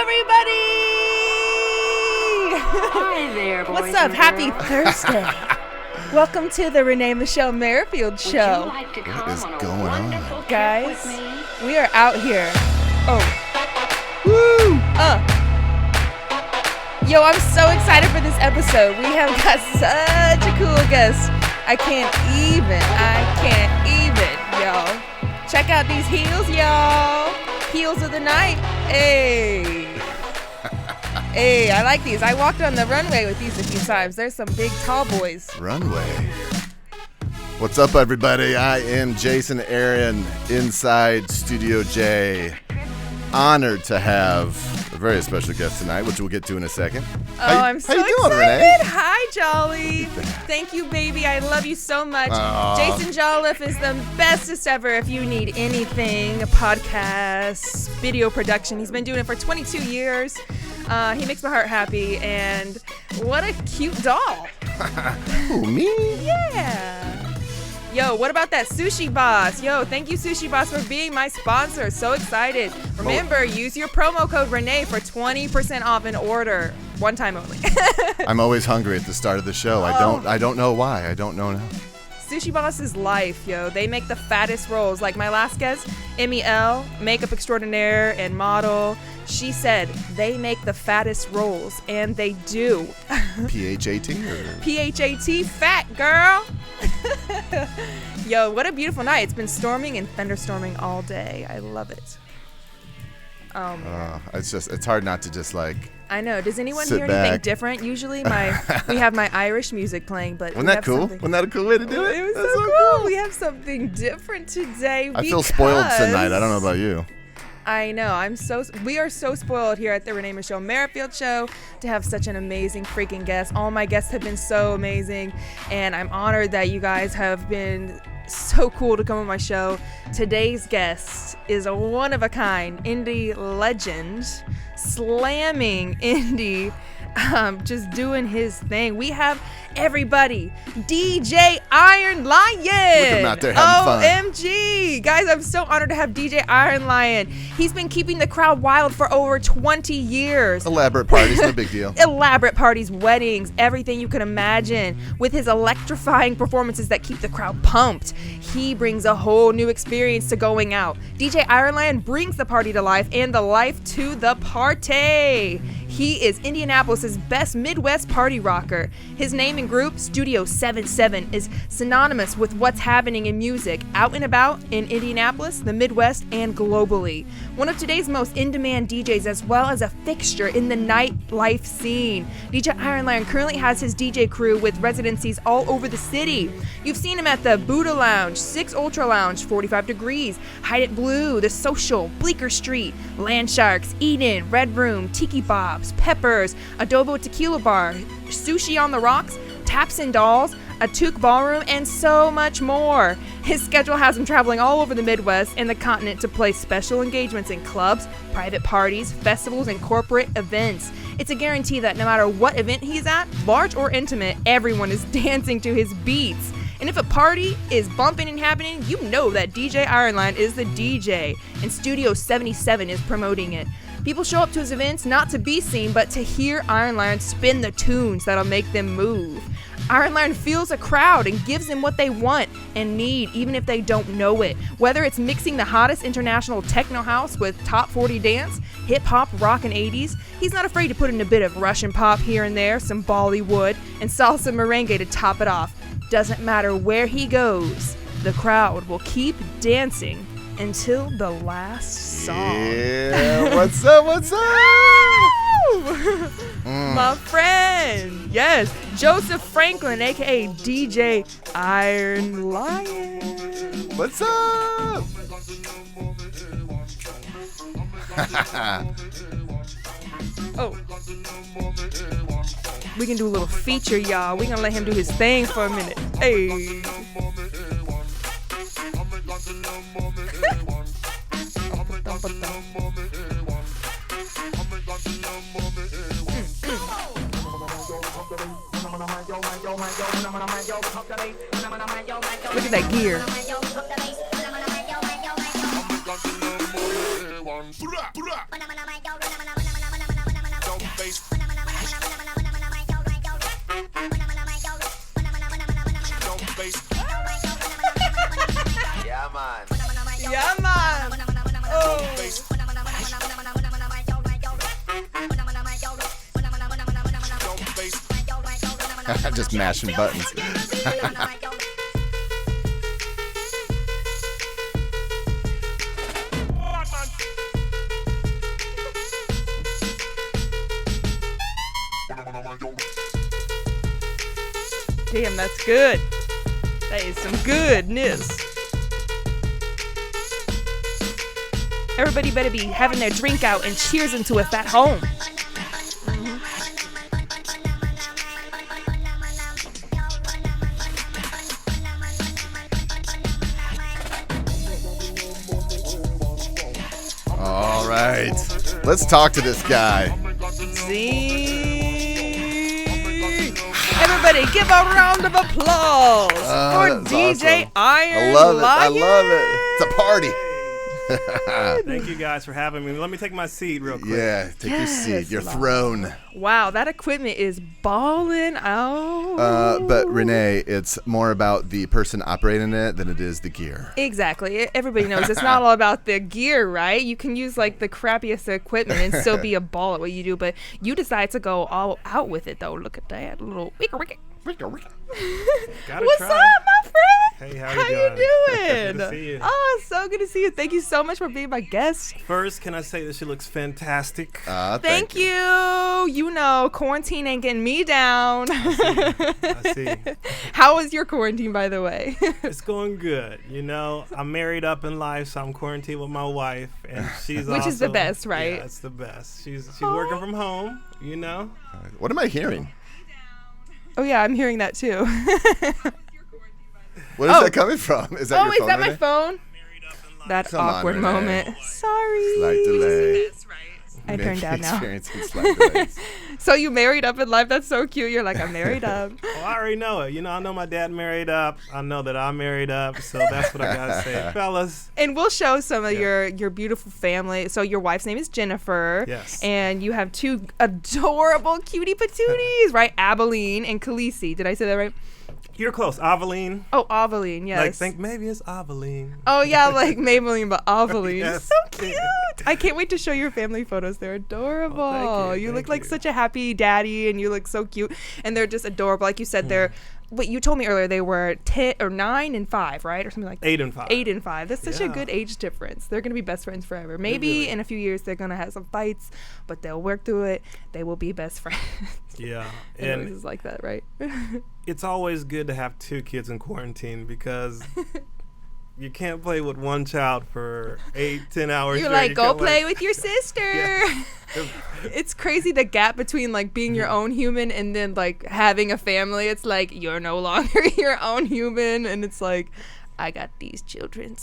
everybody! Hi there, boys. What's up? Happy Thursday. Welcome to the Renée Michelle Merrifield Show. Would you like to come What is on a going on? wonderful trip Guys, with me? we are out here. Oh. Woo! Yo, I'm so excited for this episode. We have got such a cool guest. I can't even, y'all. Check out these heels, y'all. Heels of the night. Hey. Hey, I like these. I walked on the runway with these a few times. There's some big tall boys. Runway. What's up, everybody? I am Jason Aaron inside Studio J. Honored to have a very special guest tonight, which we'll get to in a second. I'm so how you doing, excited. Renee? Hi, Jolly. Thank you, baby. I love you so much. Aww. Jason Jolliffe is the bestest ever if you need anything, a podcast, video production. He's been doing it for 22 years. He makes my heart happy, and what a cute doll. Who, me? Yeah. Yo, what about that Sushi Boss? Yo, thank you, Sushi Boss, for being my sponsor. So excited. Remember, use your promo code Renee for 20% off an order. One time only. I'm always hungry at the start of the show. I don't know why. I don't know now. Sushi Boss is life, yo. They make the fattest rolls. Like my last guest, Emmy L, makeup extraordinaire and model. She said they make the fattest rolls, and they do. PHAT? PHAT, fat girl. Yo, what a beautiful night. It's been storming and thunderstorming all day. I love it. It's hard not to just like. I know. Does anyone Sit hear anything back. different? Usually we have my Irish music playing, but Wasn't that cool? Wasn't that a cool way to do it? It was That's so cool. We have something different today. I feel spoiled because- tonight. I don't know about you. I know. We are so spoiled here at the Renée Michelle Merrifield Show to have such an amazing freaking guest. All my guests have been so amazing, and I'm honored that you guys have been so cool to come on my show. Today's guest is a one-of-a-kind indie legend, slamming indie, just doing his thing. We have everybody, DJ Iron Lion. Look at him out there having fun. OMG. Guys, I'm so honored to have DJ Iron Lion. He's been keeping the crowd wild for over 20 years. Elaborate parties, no big deal. Elaborate parties, weddings, everything you can imagine. With his electrifying performances that keep the crowd pumped, he brings a whole new experience to going out. DJ Iron Lion brings the party to life and the life to the party. He is Indianapolis' best Midwest party rocker. His name and group, Studio 77, is synonymous with what's happening in music out and about in Indianapolis, the Midwest, and globally. One of today's most in-demand DJs, as well as a fixture in the nightlife scene. DJ Iron Lion currently has his DJ crew with residencies all over the city. You've seen him at the Buddha Lounge, 6 Ultra Lounge, 45 Degrees, Hyatt Blue, The Social, Bleecker Street, Land Sharks, Eden, Red Room, Tiki Bob's, Peppers, Adobo Tequila Bar, Sushi on the Rocks, Taps and Dolls, a Toque Ballroom, and so much more. His schedule has him traveling all over the Midwest and the continent to play special engagements in clubs, private parties, festivals, and corporate events. It's a guarantee that no matter what event he's at, large or intimate, everyone is dancing to his beats. And if a party is bumping and happening, you know that DJ Iron Lion is the DJ, and Studio 77 is promoting it. People show up to his events not to be seen, but to hear Iron Lion spin the tunes that'll make them move. Iron Lion feels a crowd and gives them what they want and need, even if they don't know it. Whether it's mixing the hottest international techno house with top 40 dance, hip-hop, rock, and 80s, he's not afraid to put in a bit of Russian pop here and there, some Bollywood, and salsa merengue to top it off. Doesn't matter where he goes, the crowd will keep dancing until the last song. Yeah, what's up? My friend, yes, Joseph Franklin, aka DJ Iron Lion. What's up? Oh, we can do a little feature, y'all. We gonna let him do his thing for a minute. Hey. Look at that gear. Just mashing buttons. Damn, that's good. That is some goodness. Everybody better be having their drink out and cheersing to us at home. All right. Let's talk to this guy. See? Everybody give a round of applause for DJ awesome. Iron I love it. Lion. I love it. It's a party. Thank you guys for having me. Let me take my seat real quick. Yeah, take your seat, your throne. Wow, that equipment is balling out. But Renee, it's more about the person operating it than it is the gear. Exactly. Everybody knows it's not all about the gear, right? You can use like the crappiest equipment and still be a ball at what you do, but you decide to go all out with it though. Look at that little wicker. Gotta What's try. up, my friend? Hey, how you you doing? Good to see you. Oh, so good to see you. Thank you so much for being my guest. First, can I say that she looks fantastic? Thank you. You know, quarantine ain't getting me down. I see. How was your quarantine, by the way? It's going good. You know, I'm married up in life, so I'm quarantined with my wife, and she's Which is the best, right? Yeah, it's the best. She's working from home. You know. What am I hearing? Oh yeah, I'm hearing that too. What is that coming from? Is that your phone? Is that Renee? my phone? That Come on, awkward Renee. moment. Sorry. Slight delay. I turned down now. Experiencing slight delays. So you married up in life? That's so cute. You're like, I'm married up. Oh, I already know it. You know, I know my dad married up. I know that I'm married up. So that's what I gotta say, fellas. And we'll show some of your beautiful family. So your wife's name is Jennifer. Yes. And you have two adorable cutie patooties, right? Abilene and Khaleesi. Did I say that right? You're close. Aveline. Oh, Aveline, yes. Like, think maybe it's Aveline. Oh, yeah, like Maybelline, but Aveline. Yes. So cute. I can't wait to show your family photos. They're adorable. Oh, thank you. You look Thank like you. such a happy daddy, and you look so cute. And they're just adorable. Like you said, they're... Wait, you told me earlier they were 10 or 9 and 5, right? Or something like that. 8 and 5. 8 and 5. That's such a Yeah. good age difference. They're going to be best friends forever. Maybe really- in a few years they're going to have some fights, but they'll work through it. They will be best friends. Yeah. It always And is like that, right? it's always good to have 2 kids in quarantine because you can't play with one child for 8-10 hours. You're straight. like, You go can't, play with your sister. Yeah. It's crazy the gap between like being your own human and then like having a family. It's like you're no longer your own human, and it's like I got these children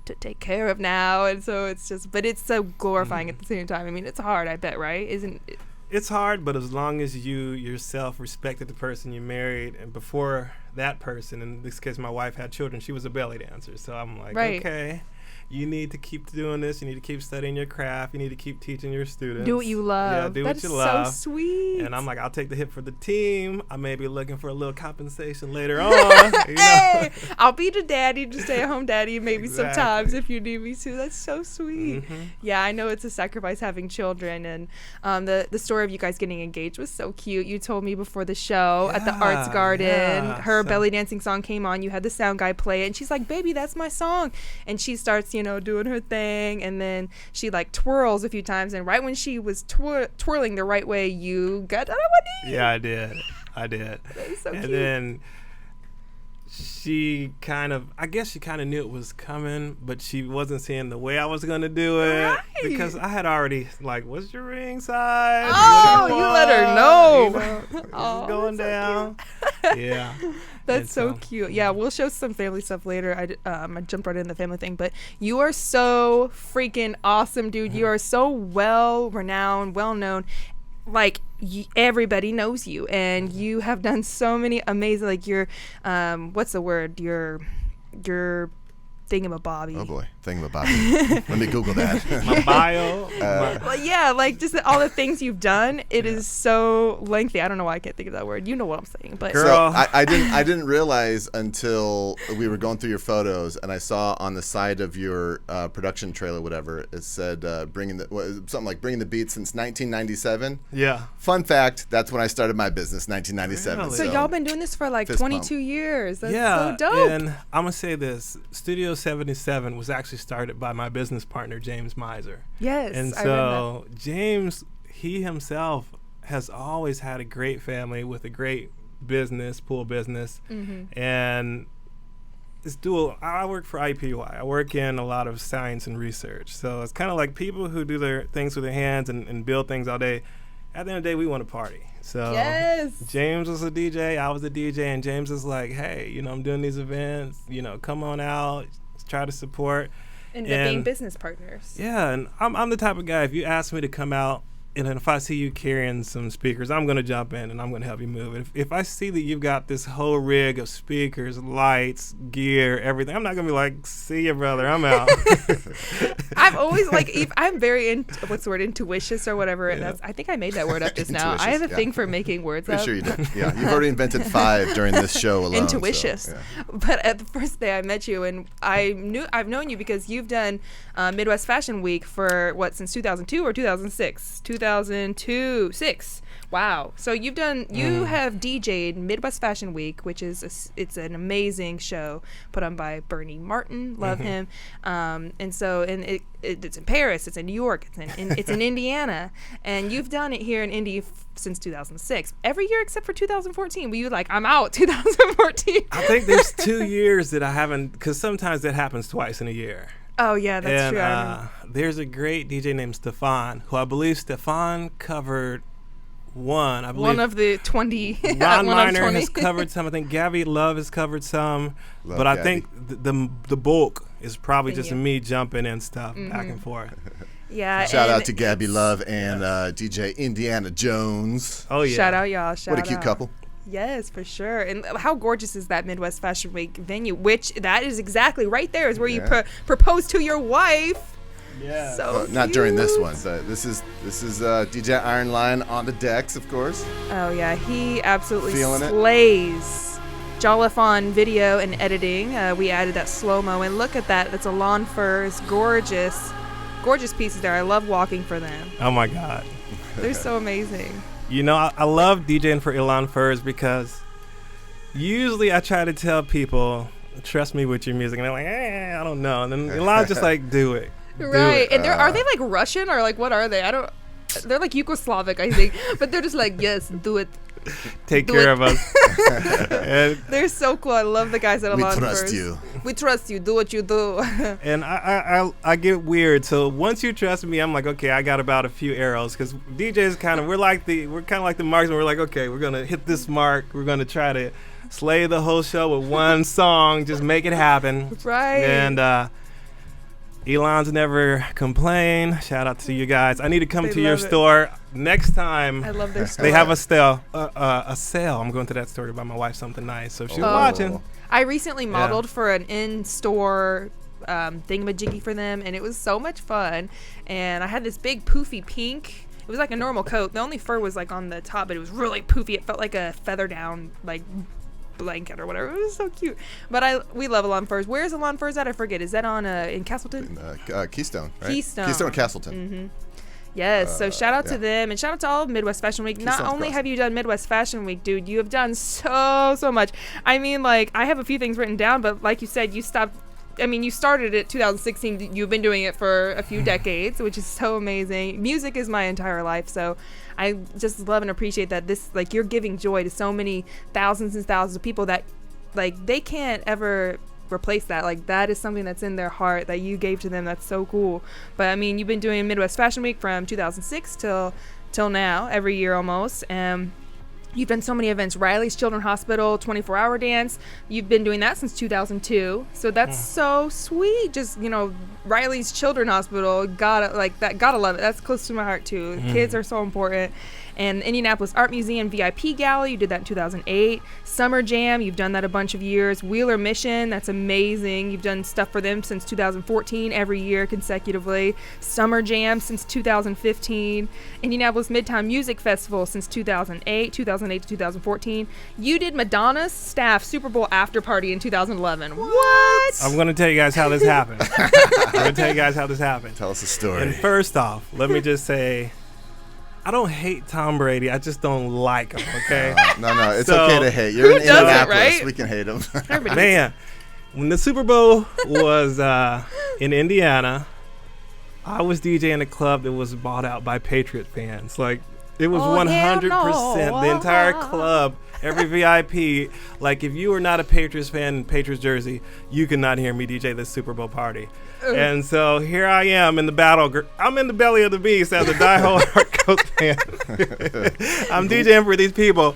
to take care of now, and so it's just, but it's so glorifying at the same time. I mean, it's hard, I bet, right? Isn't it? It's hard, but as long as you yourself respected the person you married, and before that person, in this case my wife had children, she was a belly dancer, so I'm like, Right. okay, you need to keep doing this, you need to keep studying your craft, you need to keep teaching your students. Do what you love. Yeah, do what That's you love. so sweet. And I'm like, I'll take the hit for the team. I may be looking for a little compensation later on. You know? Hey, I'll be the daddy, the stay-at-home daddy, maybe Exactly. sometimes if you need me to. That's so sweet. Mhm. Yeah, I know it's a sacrifice having children, and the story of you guys getting engaged was so cute. You told me before the show at the Arts Yeah, Garden, yeah. her So- belly dancing song came on. You had the sound guy play it, and she's like, "Baby, that's my song." And she starts, doing her thing, and then she like twirls a few times, and right when she was twirling the right way, you got down on one knee. Yeah, I did. That is so And cute. then she I guess she kind of knew it was coming, but she wasn't seeing the way I was going to do it. Right. Because I had already, like, what's your ring size? Oh, What do you let her want? know. This is Oh, going that's down. Yeah. That's And so cute. Yeah, we'll show some family stuff later. I jumped right in the family thing, but you are so freaking awesome, dude. You are so well-renowned, well-known. Like, everybody knows you, and you have done so many amazing, like, your, what's the word? Your thingamabobby. Oh boy, thingamabobby. Let me Google that. My bio. Well, yeah, like just all the things you've done. It is so lengthy. I don't know why I can't think of that word. You know what I'm saying, but Girl. So I didn't realize until we were going through your photos, and I saw on the side of your production trailer, whatever, it said bringing the beat since 1997. Yeah. Fun fact: that's when I started my business, 1997. Really? so y'all been doing this for like Fist 22 pump. years. That's Yeah, so dope. and I'm gonna say this: Studio 77 was actually started by my business partner James Miser. Yes, And I read so James, he himself has always had a great family with a great business, pool business, and it's dual. I work for IPY. I work in a lot of science and research. So it's kind of like people who do their things with their hands and build things all day. At the end of the day, we want to party. So Yes. James was a DJ, I was a DJ, and James was like, hey, I'm doing these events, come on out, try to support. Ended up being business partners. Yeah, and I'm the type of guy, if you ask me to come out, and if I see you carrying some speakers, I'm going to jump in and I'm going to help you move. If I see that you've got this whole rig of speakers, lights, gear, everything, I'm not going to be like, see ya, brother, I'm out. I'm always like, I'm very intuitious or whatever. That's I think I made that word up just now. I have a thing for making words Pretty up. sure you did. Yeah, you've already invented 5 during this show alone. Intuitious. So, yeah. But at the first day I met you, and I've known you because you've done Midwest Fashion Week for since 2002 or 2006? 2006. Wow. So you have DJ'd Midwest Fashion Week, which is it's an amazing show put on by Bernie Martin. Love him. And it's in Paris, it's in New York, it's in Indiana, and you've done it here in Indy since 2006. Every year except for 2014. Were you like, I'm out 2014? I think there's 2 years that I haven't, because sometimes that happens twice in a year. Oh yeah, that's true. And there's a great DJ named Stefan, who I believe Stefan covered one. I believe one of the 20. Ron one of Miner 20. has covered some. I think Gabby Love has covered some. But I Gabby. think the bulk is probably Thank just you. me jumping in stuff back and forth. Yeah. Shout and out to Gabby Love and DJ Indiana Jones. Oh yeah. Shout out y'all. Shout What a cute out. couple. Yes, for sure. And how gorgeous is that Midwest Fashion Week venue? Which that is exactly right there is where you propose to your wife. Yeah. So Not during this cute. one. But this is DJ Iron Lion on the decks, of course. Oh yeah, he absolutely Feeling it? slays. Jolliffe on video and editing. We added that slow-mo, and look at that. That's a lawn fur. It's gorgeous. Gorgeous pieces there. I love walking for them. Oh my God. They're so amazing. I love DJing for Ilan Furs because usually I try to tell people, trust me with your music, and they're like, I don't know. And then Ilan's just like, do it. Do Right. it. And are they like Russian or like what are they? They're like Yugoslavic, I think. But they're just like, yes, do it. Take Do care it. of us. And They're so cool. I love the guys at We Alon trust First. you. We trust you. Do what you do. And I get weird. So once you trust me, I'm like, okay, I got about a few arrows, because DJs we're kind of like the marksman. We're like, okay, we're gonna hit this mark. We're gonna try to slay the whole show with one song. Just make it happen. Right. And Elon's never complained. Shout out to you guys. I need to come They to your love it. store next time. I love their store. They have a sale. I'm going to that store to buy my wife something nice. So if she's Oh. watching. I recently modeled for an in-store thingamajiggy for them, and it was so much fun. And I had this big poofy pink. It was like a normal coat. The only fur was like on the top, but it was really poofy. It felt like a feather down like blanket or whatever. It was so cute. But we love Alon Furs. Where's Alon Furs at? I forget. Is that on in Castleton? Keystone, right? Keystone. Keystone or Castleton. Yes. So shout out yeah. to them, and shout out to all of Midwest Fashion Week. Not Keystone's only crossing. have you done Midwest Fashion Week, dude, you have done so much. I mean, like, I have a few things written down, but like you said, you started it 2016. You've been doing it for a few decades, which is so amazing. Music is my entire life, so I just love and appreciate that you're giving joy to so many thousands and thousands of people that, like, they can't ever replace that. Like, that is something that's in their heart that you gave to them. That's so cool. But I mean, you've been doing Midwest Fashion Week from 2006 till now, every year almost. You've done so many events. Riley's Children's Hospital, 24-hour dance. You've been doing that since 2002. So that's so sweet. Just, Riley's Children's Hospital, gotta love it. That's close to my heart too. Kids are so important. And Indianapolis Art Museum VIP Gala, you did that in 2008. Summer Jam, you've done that a bunch of years. Wheeler Mission, that's amazing. You've done stuff for them since 2014, every year consecutively. Summer Jam since 2015. Indianapolis Midtown Music Festival since 2008 to 2014. You did Madonna's staff Super Bowl after party in 2011. What? I'm going to tell you guys how this happened. Tell us a story. And first off, let me just say, I don't hate Tom Brady. I just don't like him, okay? No, it's okay to hate. You're in Indianapolis. Right? We can hate him. Man, when the Super Bowl was in Indiana, I was DJing a club that was bought out by Patriot fans. Like, it was 100%. The entire club, every VIP. Like, if you were not a Patriots fan in Patriots jersey, you could not hear me DJ this Super Bowl party. And so here I am in the battle. I'm in the belly of the beast as a diehard Colts fan. I'm DJing for these people.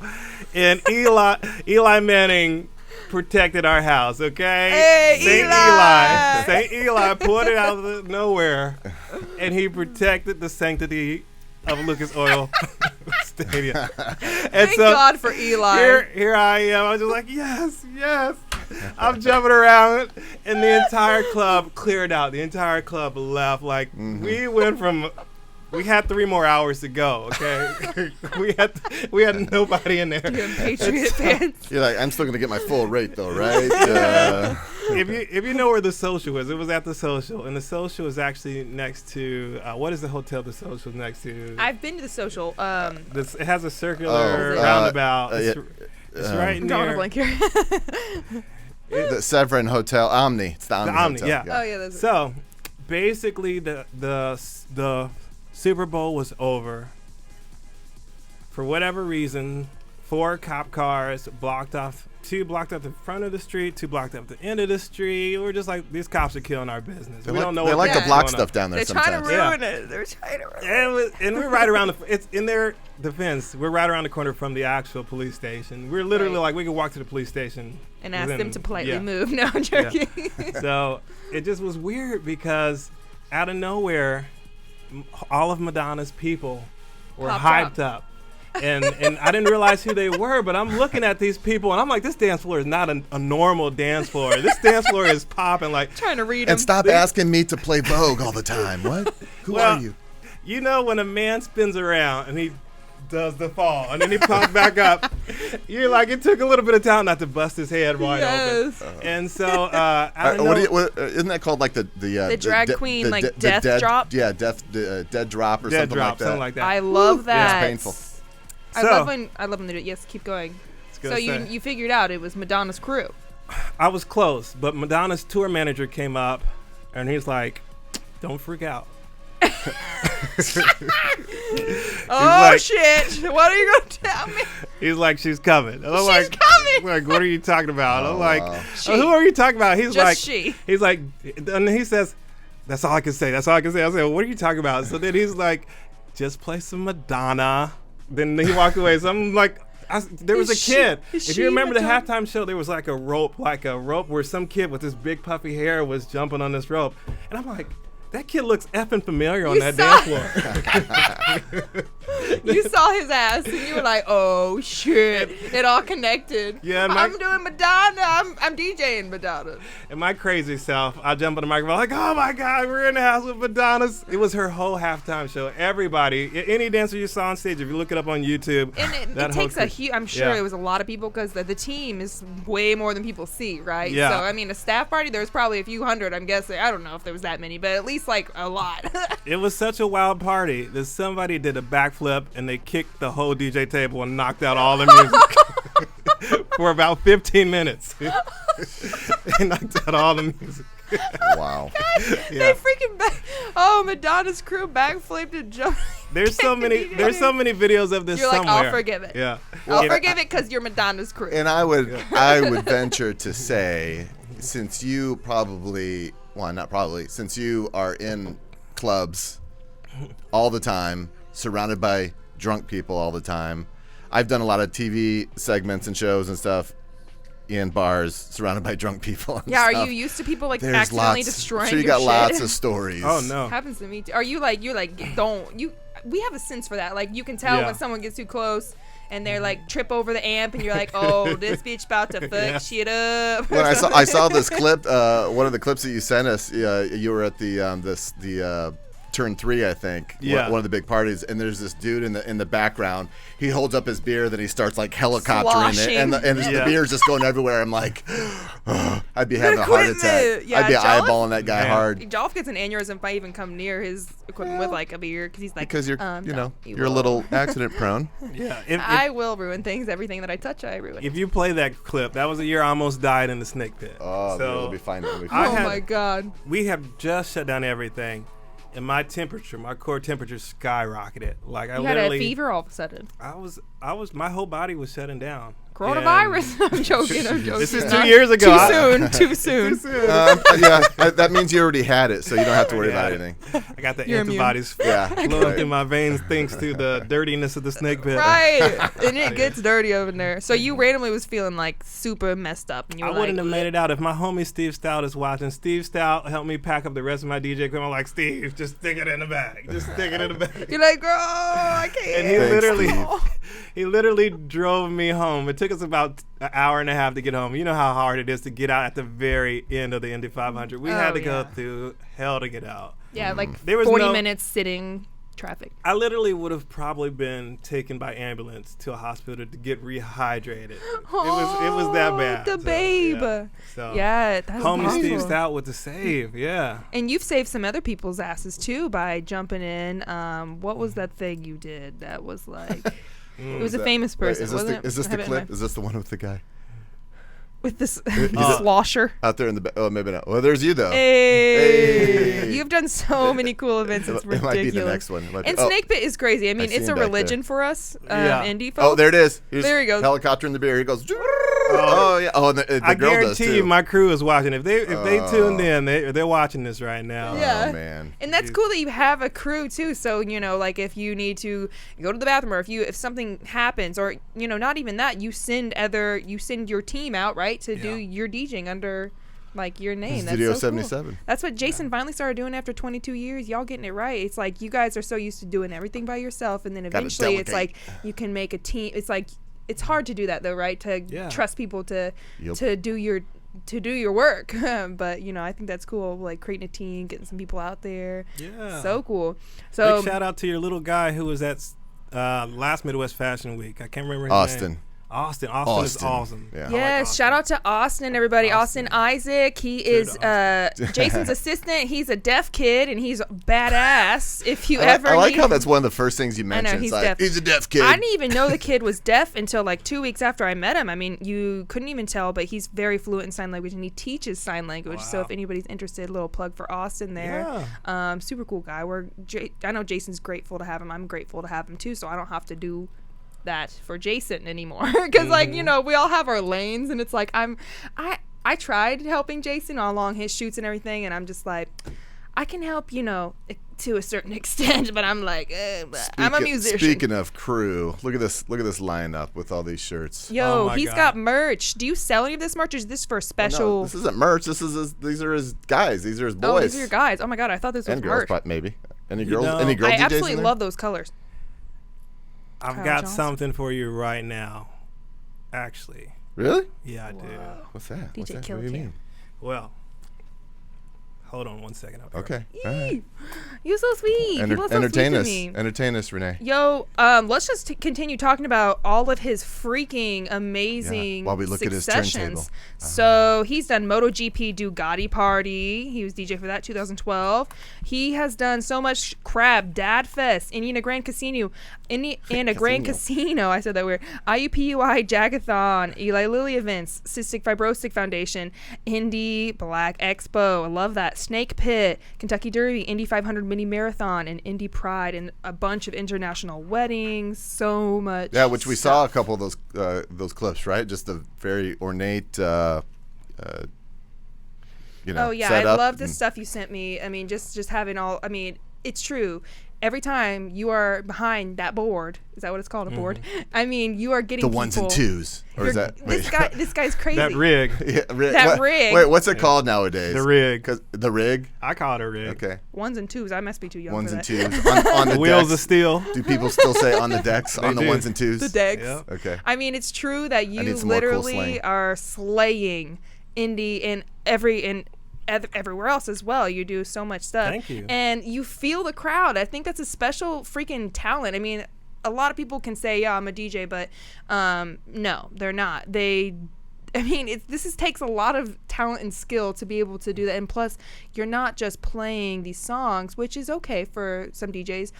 And Eli Manning protected our house, okay? Hey, Saint Eli pulled it out of nowhere. And he protected the sanctity of Lucas Oil Stadium. And Thank God for Eli. Here I am. I was just like, yes. I'm jumping around, and the entire club cleared out. The entire club left. Like, we went from... We had 3 more hours to go, okay? we had nobody in there. You're Patriot fans. You're like, I'm still going to get my full rate, though, right? If you know where the Social is, it was at the Social. And the Social is actually next to... what is the hotel the Social is next to? I've been to the Social. It has a circular roundabout. It's right near... Drawing a blank here. The Severin Hotel, Omni. It's the Omni Hotel. Yeah. Oh, yeah, that's it. So, basically, the Super Bowl was over. For whatever reason, 4 cop cars blocked off. 2 blocked up the front of the street, 2 blocked up the end of the street. We're just like, these cops are killing our business. We don't know They what like Yeah. to block going stuff on. down there They're sometimes. trying to ruin it. They're trying to ruin it. And we're right around it's in their defense. We're right around the corner from the actual police station. We're literally Right. like, we could walk to the police station And ask within- them to politely yeah. move. No, I'm joking. So it just was weird because out of nowhere, all of Madonna's people were Popped hyped up. And I didn't realize who they were, but I'm looking at these people and I'm like, this dance floor is not a normal dance floor. This dance floor is popping like. Trying to read them. And stop asking me to play Vogue all the time. What? Who are you? You know when a man spins around and he does the fall and then he pops back up, you're like, it took a little bit of time not to bust his head wide open. And so I don't know. Isn't that called like the drag queen, like death drop? Yeah, death drop or Dead something drop, like that. something like that. I love that. It's painful. I So- love when they do it. Yes, keep going. gonna So say. you figured out it was Madonna's crew. I was close, but Madonna's tour manager came up and he's like, don't freak out. Oh like- shit! What are you gonna tell me? He's like, she's coming. And I'm She's like, coming! Like, what are you talking about? Oh, I'm like, wow. who are you talking about? He's Just like, she. He's like, and he says, that's all I can say. That's all I can say. I said, what are you talking about? So then he's like, just play some Madonna. Then he walked away. So I'm like, there was a kid. If you remember the halftime show, there was like a rope where some kid with this big puffy hair was jumping on this rope. And I'm like, that kid looks effing familiar on You that saw- dance floor. You saw his ass and you were like, oh shit. It all connected. Yeah, and I'm doing Madonna. I'm DJing Madonna. And my crazy self, I jump on the microphone like, oh my God, we're in the house with Madonna's. It was her whole halftime show. Everybody, any dancer you saw on stage, if you look it up on YouTube. And it takes a huge, I'm sure it was a lot of people because the team is way more than people see, right? Yeah. So, I mean, a staff party, there's probably a few hundred, I'm guessing. I don't know if there was that many, but at least like a lot. It was such a wild party that somebody did a backflip and they kicked the whole DJ table and knocked out all the music for about 15 minutes. They knocked out all the music. Wow. They freaking Madonna's crew backflipped and jumped. There's so many videos of this You're like, somewhere. I'll forgive it. Yeah. I'll forgive it because you're Madonna's crew. And I would venture to say, since you since you are in clubs all the time, surrounded by drunk people all the time, I've done a lot of TV segments and shows and stuff in bars surrounded by drunk people. And Yeah, stuff. are you used to people like There's accidentally lots, destroying I'm sure you your got shit? lots of stories. Oh no. Happens to me too. Are you like don't you? We have a sense for that. Like you can tell Yeah. when someone gets too close and they're like trip over the amp and you're like, oh, this bitch about to fuck Yeah. shit up. When I saw this clip, one of the clips that you sent us, you were at the Turn 3, I think. Yeah. One of the big parties, and there's this dude in the background. He holds up his beer, then he starts like helicoptering it, and the Yeah. beer's just going everywhere. I'm like, I'd be having a heart attack. Equipment. Yeah, I'd be Joff- eyeballing that guy Man. hard Dolph gets an aneurysm if I even come near his equipment with like a beer because he's like, because you're no, you're a little accident prone. Yeah. I will ruin things. Everything that I touch, I ruin. If you play that clip, that was the year I almost died in the snake pit. Oh, so it'll be fine. It'll be I fine. Oh had- my god. we have just shut down everything, and my core temperature skyrocketed. Like I You had a literally, fever all of a sudden. my whole body was shutting down. Coronavirus. I'm joking. I'm joking. This is Not- 2 years ago. Too soon. That means you already had it, so you don't have to worry about anything. I got the You're immune. antibodies Yeah, flowing right. through my veins thanks to the dirtiness of the snake pit. Right. And it gets dirty over there. So you randomly was feeling like super messed up. And you I were wouldn't like, have made it out if my homie Steve Stout is watching. Steve Stout helped me pack up the rest of my DJ equipment. I'm like, Steve, just stick it in the bag. Just stick it in the bag. You're like, girl, I can't. And he Thanks, he literally drove me home. It took us about an hour and a half to get home. You know how hard it is to get out at the very end of the Indy 500. We had to go through hell to get out. Yeah, like There was 40 no- minutes sitting traffic. I literally would have probably been taken by ambulance to a hospital to get rehydrated. It was that bad. The So, babe. yeah. So, Yeah, that's homie awful. Steve Stout with the save. Yeah. And you've saved some other people's asses too by jumping in. What was that thing you did that was like? It was a famous person, Wait, wasn't it? is this I have the it in clip? my- Is this the one with the guy with this Oh. slosher? out there in the back? Oh, maybe not. Well, there's you though. Hey. You've done so many cool events. It's It ridiculous. might be the next one. It might be- And oh, Snake Pit is crazy. I mean, see it's a him back religion there. for us, Yeah. indie folks. Oh, there it is. Here's There he goes. Helicopter in the beer. He goes. Oh yeah. Oh, and the I girl does guarantee too. you, my crew is watching. If they tuned in, they're watching this right now. Yeah. Oh man. And that's cool that you have a crew too. So, like if you need to go to the bathroom or if something happens or, not even that, you send your team out, right, to do your DJing under like your name. That's Studio so cool. 77. That's what Jason finally started doing after 22 years. Y'all getting it right. It's like you guys are so used to doing everything by yourself, and then eventually it's like you can make a team. It's like it's hard to do that though, right? To trust people to do your work. But I think that's cool. Like creating a team, getting some people out there. Yeah. So cool. So big shout out to your little guy who was at last Midwest Fashion Week. I can't remember his Austin. name. Austin is awesome. Yeah. I like yes, Austin. shout out to Austin, everybody. Austin Isaac. He is Jason's assistant. He's a deaf kid, and he's badass. If you ever I like need how that's one of the first things you mentioned. he's It's like, deaf. he's a deaf kid. I didn't even know the kid was deaf until like 2 weeks after I met him. I mean, you couldn't even tell, but he's very fluent in sign language, and he teaches sign language. So if anybody's interested, a little plug for Austin there. Yeah. Super cool guy. I know Jason's grateful to have him. I'm grateful to have him too, so I don't have to do that for Jason anymore. Because we all have our lanes, and it's like I tried helping Jason along his shoots and everything, and I'm just like, I can help, to a certain extent, but I'm like, I'm a musician. Speaking of crew, look at this lineup with all these shirts. Yo, Oh my he's God. got merch. Do you sell any of this merch, or is this for special? No, this isn't merch. These are his guys. These are his boys. Oh, these are your guys. Oh my God, I thought this was and girls, merch. but maybe. Any You girls? know, Any girl I DJs absolutely in there? love those colors. I've Kyle got Johnson. something for you right now. Actually, Really? yeah, I do. What's that? DJ What's that? Kill What do you Kid. mean? Well, hold on 1 second. I'll be right Okay. All right. You're so sweet. People are so Entertain sweet us. to me. Entertain us, Renee. Yo, let's just continue talking about all of his freaking amazing while we look at his successions. turntable. So he's done MotoGP Ducati Party. He was DJ for that 2012. He has done so much crap. Dad Fest, Indiana Grand Casino, Grand Casino. I said that weird. IUPUI Jagathon, Eli Lilly events, Cystic Fibrosis Foundation, Indy Black Expo. I love that. Snake Pit, Kentucky Derby, Indy 500 Mini Marathon, and Indy Pride, and a bunch of international weddings. So much. Yeah, which we stuff. saw a couple of those clips, right? Just a very ornate, Oh yeah, I setup love the and- stuff you sent me. I mean, just having all. I mean, it's true. Every time you are behind that board, is that what it's called, a board? I mean, you are getting The ones and twos. Or is that this guy's crazy. That rig. Yeah, That rig. Wait, what's it called nowadays? The rig. The rig? I call it a rig. Okay. Ones and twos. I must be too young Ones for and that. twos. On the The wheels decks. of steel. Do people still say on the decks? On the do. ones and twos? The decks. Yeah. Okay. I mean, it's true that you need some more cool literally slang. are slaying indie in everywhere else as well. You do so much stuff. Thank you. And you feel the crowd. I think that's a special freaking talent. I mean, a lot of people can say, yeah, I'm a DJ, but no, they're not. This takes a lot of talent and skill to be able to do that. And plus, you're not just playing these songs, which is okay for some DJs.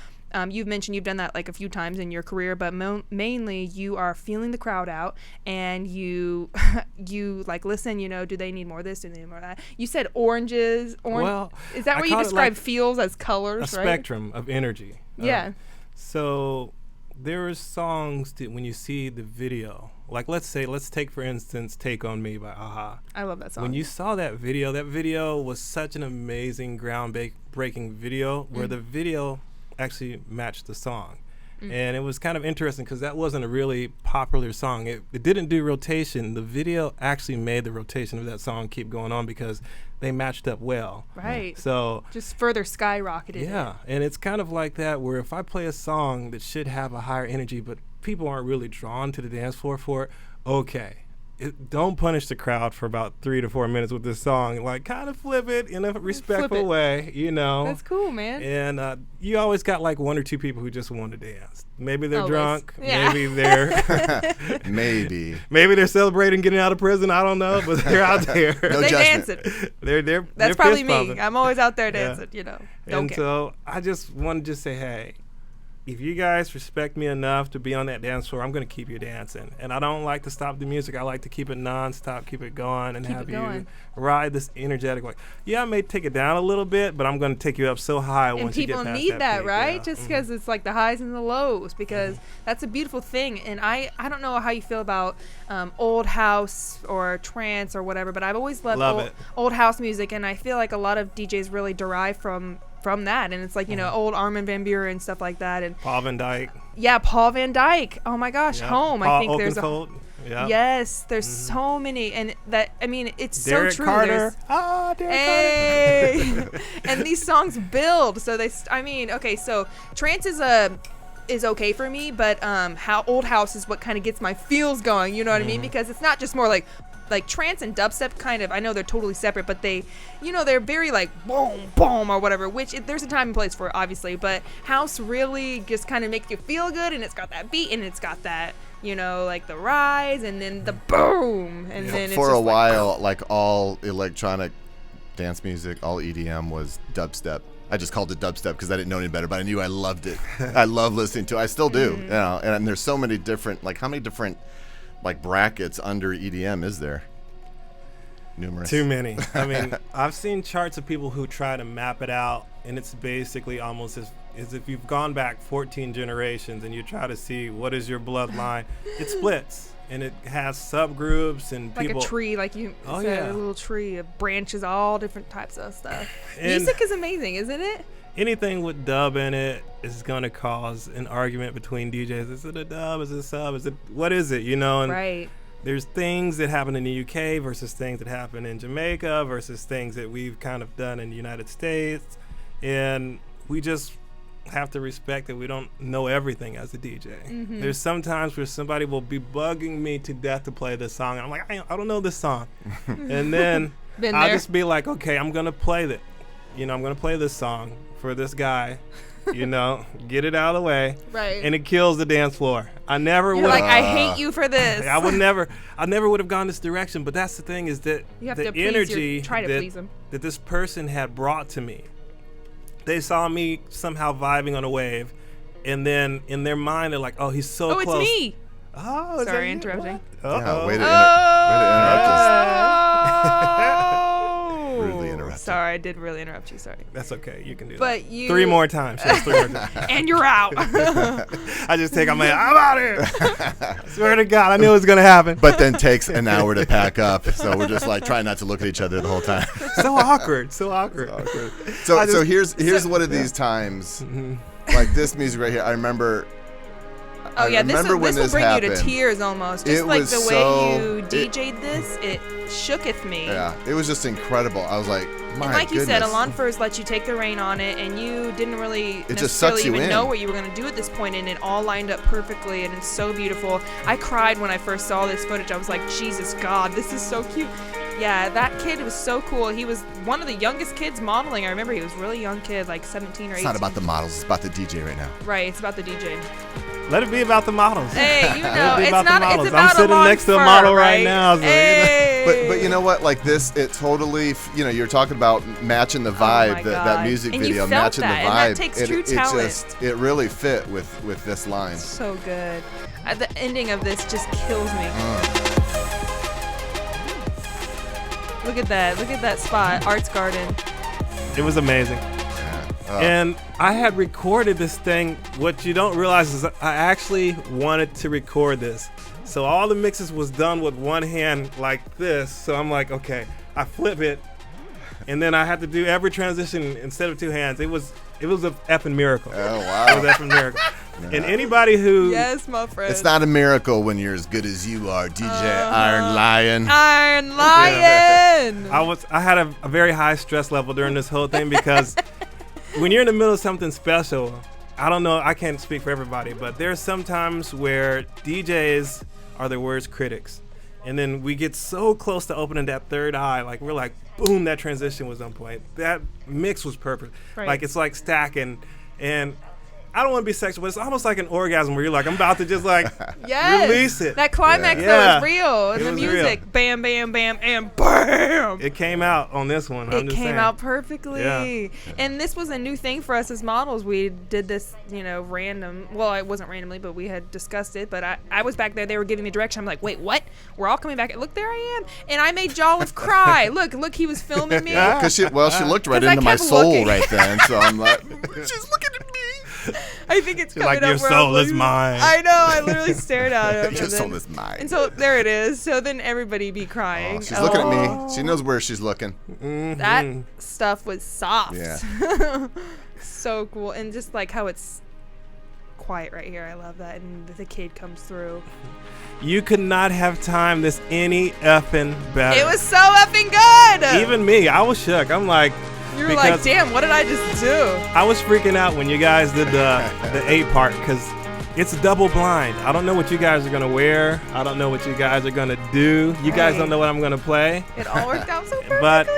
You've mentioned you've done that like a few times in your career, but mainly you are feeling the crowd out, and you like listen. Do they need more of this? Do they need more of that? You said oranges. Well, is that I where you call it describe like feels as colors? a right? spectrum of energy. Yeah. So there are songs that when you see the video, like let's take for instance "Take on Me" by Aha. I love that song. When you saw that video was such an amazing, groundbreaking video where the video actually matched the song. And it was kind of interesting because that wasn't a really popular song. It didn't do rotation. The video actually made the rotation of that song keep going on because they matched up well. Right. So just further skyrocketed. yeah, and it's kind of like that where if I play a song that should have a higher energy but people aren't really drawn to the dance floor for it, okay. Don't punish the crowd for about 3 to 4 minutes with this song. Like, kind of flip it in a respectful way, That's cool, man. And you always got like 1 or 2 people who just want to dance. Maybe they're Always. drunk. Yeah. Maybe they're Maybe they're celebrating getting out of prison. I don't know, but they're out there. No They judgment. dancing. They're That's probably fist me. bumping. I'm always out there Yeah. dancing. Don't And care. so I just want to just say, hey, if you guys respect me enough to be on that dance floor, I'm going to keep you dancing. And I don't like to stop the music. I like to keep it nonstop, keep it going, and Keep have it you going. ride this energetic way. Yeah, I may take it down a little bit, but I'm going to take you up so high And once you get people past need that, peak, right? yeah. Just because it's like the highs and the lows, because that's a beautiful thing. And I don't know how you feel about old house or trance or whatever, but I've always loved old house music, and I feel like a lot of DJs really derive from that. And it's like, old Armin van Buuren and stuff like that. And Paul Van Dyke. yeah, Paul Van Dyke. Oh my gosh, Yeah. Home. Paul I think there's Oakenfold. Yeah. yes, there's so many, and that it's Derek so true. Carter. There's- Derek Hey, Carter. and these songs build. So okay. So trance is okay for me, but how old house is what kind of gets my feels going. You know what I mean? Because it's not just more like trance and dubstep kind of. I know they're totally separate, but they're very like boom, boom or whatever. Which there's a time and place for it, obviously. But house really just kind of makes you feel good, and it's got that beat, and it's got that. Like the rise and then the boom, and then it's for just a while, like all electronic dance music, all EDM was dubstep. I just called it dubstep because I didn't know any better, but I knew I loved it. I love listening to it. I still do. And there's so many different, like how many different like brackets under EDM is there? Numerous. Too many. I mean, I've seen charts of people who try to map it out, and it's basically almost as if you've gone back 14 generations and you try to see what is your bloodline. It splits, and it has subgroups and like people. a tree, like you Oh, said, yeah. a little tree of branches, all different types of stuff. And Music is amazing, isn't it? anything with dub in it is going to cause an argument between DJs. Is it a dub? Is it a sub? What is it? And Right. there's things that happen in the UK versus things that happen in Jamaica versus things that we've kind of done in the United States. And we just have to respect that we don't know everything as a DJ. There's some times where somebody will be bugging me to death to play this song. And I'm like, I don't know this song. And then Been I'll there. just be like, okay, I'm going to play that. I'm going to play this song for this guy, get it out of the way. Right. And it kills the dance floor. I never You're would. like, I hate you for this. I never would have gone this direction. But that's the thing is that You have the to please energy try to please them. that this person had brought to me, they saw me somehow vibing on a wave, and then in their mind they're like, oh, he's so Oh, close. it's me. Oh, is that Sorry, you? interrupting. What? Yeah, Uh-oh. way to interrupt us. Oh. Rudely interrupted. Sorry, I did really interrupt you. Sorry. That's okay. You can do But that. you- 3 more times. Just 3 more times. And you're out. I just take on my I'm out here. Swear to God, I knew it was going to happen. But then takes an hour to pack up. So we're just like trying not to look at each other the whole time. So awkward. So awkward. So here's one of these times, like this music right here. I remember. Oh yeah, this will bring happened, you to tears almost. Just it like was the way so- you DJ'd this, it shooketh me. Yeah, it was just incredible. I was like, my And like you said, goodness. Alon first let you take the reign on it, and you didn't really It just sucks necessarily you even in. know what you were going to do at this point, and it all lined up perfectly, and it's so beautiful. I cried when I first saw this footage. I was like, Jesus God, this is so cute. Yeah, that kid was so cool. He was one of the youngest kids modeling. I remember he was a really young kid, like 17 or 18. It's not about the models. It's about the DJ right now. Right, it's about the DJ. Let it be about the models. Hey, you know, Let it be it's about the not. models. It's about I'm sitting Alon next to a Fur, model right right now. So, Hey. But you know what? Like this, it totally. You're talking about matching the vibe. my that God. music And you video, felt matching that, the and vibe. that takes it, true it talent. it really fit with this line. So good. The ending of this just kills me. Look at that. Look at that spot. Arts Garden. it was amazing. And I had recorded this thing. What you don't realize is I actually wanted to record this. So all the mixes was done with one hand like this. So I'm like, okay, I flip it. And then I had to do every transition instead of 2 hands. It was a effing miracle. Oh It wow! was an effing miracle. And anybody who Yes, my friend. It's not a miracle when you're as good as you are, DJ Iron Lion. Iron Lion. I had a very high stress level during this whole thing because when you're in the middle of something special, I don't know, I can't speak for everybody, but there's some times where DJs are their worst critics. And then we get so close to opening that third eye, like we're like, boom, that transition was on point. That mix was perfect. Right. Like it's like stacking. And I don't want to be sexual, but it's almost like an orgasm where you're like, I'm about to just like Yes. release it. That climax Yeah. though is real. And It the was music. real. Bam, bam, bam, and bam. It came out on this one. I'm It just came saying. out perfectly. Yeah. And this was a new thing for us as models. We did this, random. Well, it wasn't randomly, but we had discussed it. But I was back there. They were giving me direction. I'm like, wait, what? We're all coming back. Look, there I am. And I made Jolliffe cry. Look, he was filming me. Because she looked right 'Cause I into my kept soul looking. right then. So I'm like, she's looking at me. I think it's She's coming like, up your where soul I'm is like- mine. I know. I literally stared at him. Your and soul then- is mine. And so there it is. So then everybody be crying. Oh, she's looking at me. She knows where she's looking. That stuff was soft. Yeah. So cool. And just like how it's quiet right here. I love that. And the kid comes through. You could not have timed this any effing better. It was so effing good. Even me, I was shook. I'm like, You were like, because damn, what did I just do? I was freaking out when you guys did the 8 part because it's double blind. I don't know what you guys are gonna wear. I don't know what you guys are gonna do. You guys Right. don't know what I'm gonna play. It all worked out so perfectly. But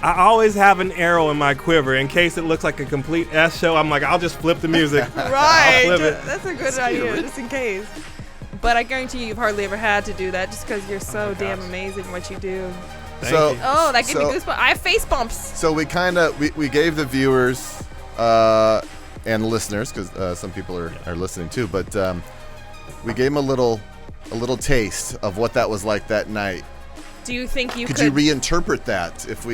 I always have an arrow in my quiver in case it looks like a complete S show. I'm like, I'll just flip the music. Right. I'll flip it. That's a good idea, just in case. But I guarantee you've hardly ever had to do that just because you're so damn amazing what you do. Thank So- you. Oh, that gave me So- goosebumps. I have face bumps. So we we gave the viewers and listeners, because some people are listening too, but we gave them a little taste of what that was like that night. Do you think you Could could? you reinterpret that if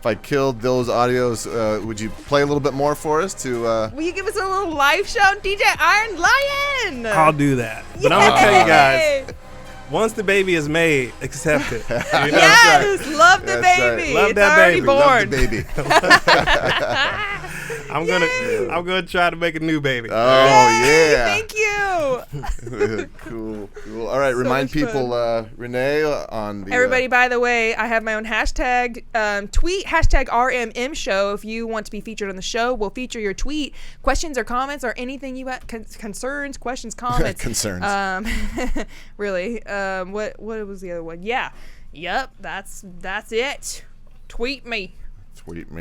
I killed those audios? Would you play a little bit more for us to? Will you give us a little live show, DJ Iron Lion? I'll do that. But I'm gonna tell you guys, Yay! once the baby is made, accept it. You know? Yes, love the That's right. baby. Love It's that already baby. Love born. the baby. I'm gonna try to make a new baby. Oh Yay, yeah. Thank you. Cool. All right, So remind much people, Renee, on the Everybody, by the way, I have my own hashtag. Tweet hashtag RMM show if you want to be featured on the show. We'll feature your tweet, questions or comments or anything you have, concerns, questions, comments. Concerns. Really. What was the other one? Yeah. Yep. That's it. Tweet me.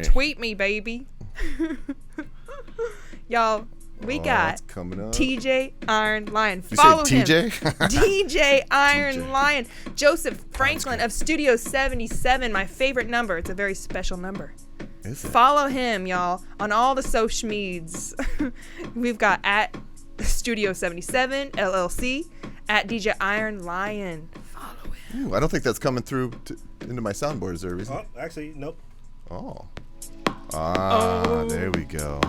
Tweet me, baby. Y'all, we got it's coming up. TJ Iron Lion. You Follow say him. TJ? DJ Iron TJ. Lion. Joseph Franklin of Studio 77, my favorite number. It's a very special number. Is it? Follow him, y'all, on all the social medias. We've got at Studio 77 LLC, at DJ Iron Lion. Follow him. Ooh, I don't think that's coming through into my soundboard. Is there a reason? Oh, actually, nope. Oh. Ah, there we go.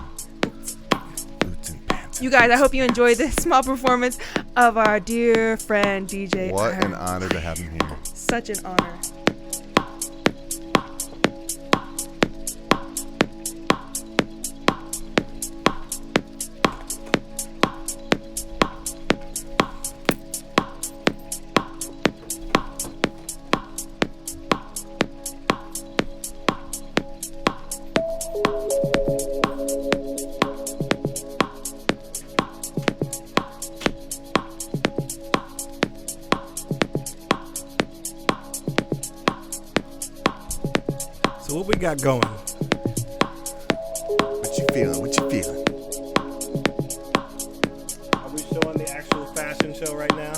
Boots and pants. You guys, I hope you enjoyed this small performance of our dear friend DJ. What an Iron. honor to have him here. Such an honor. So what we got going? What you feeling? What you feeling? Are we showing the actual fashion show right now?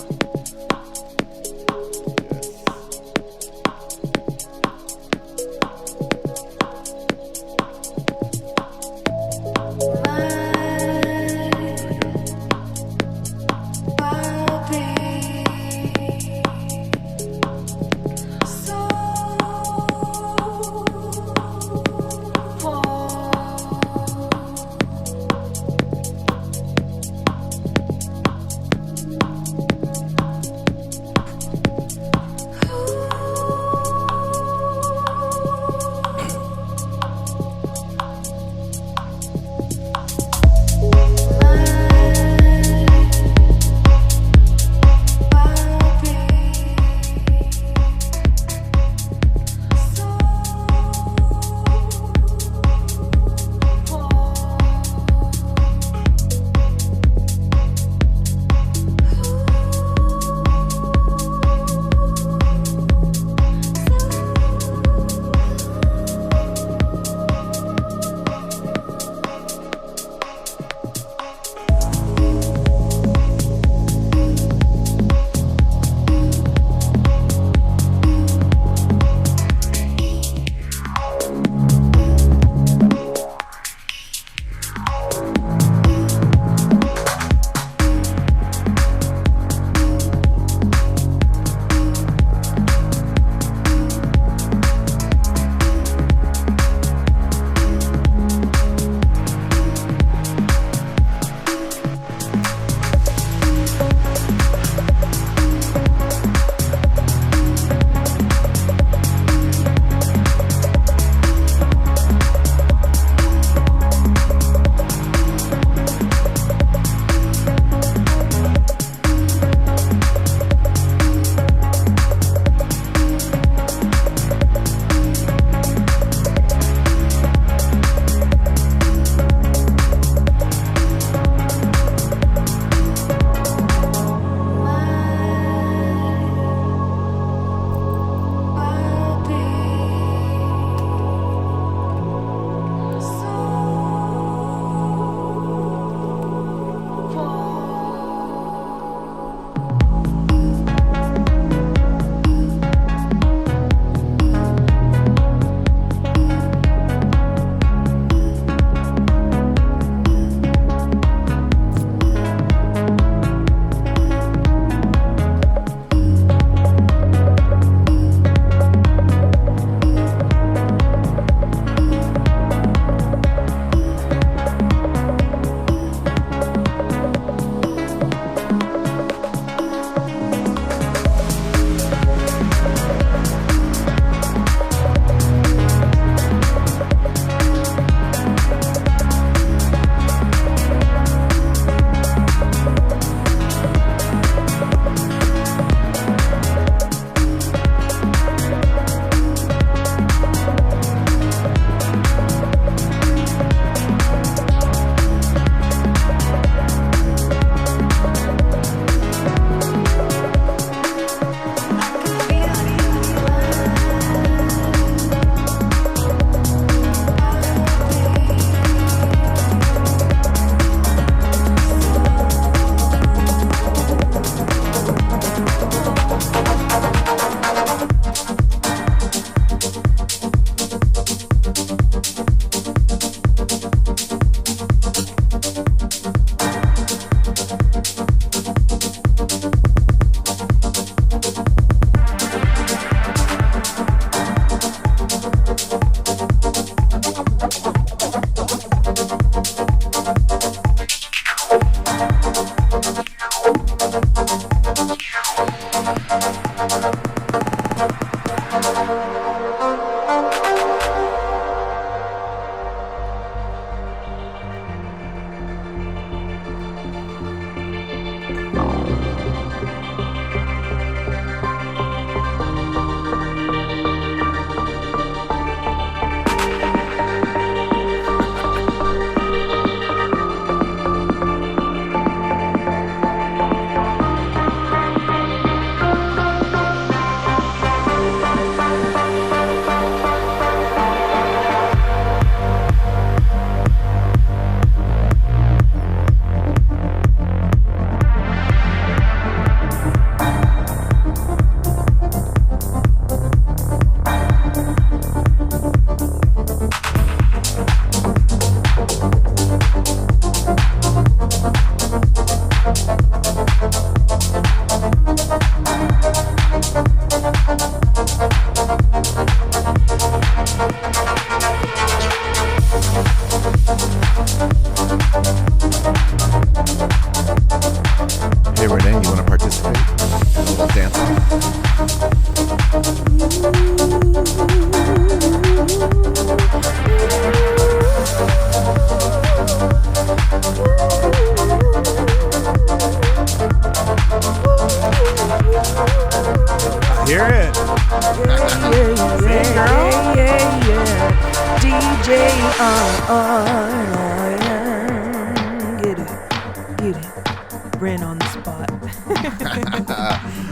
kidding. Ren on the spot.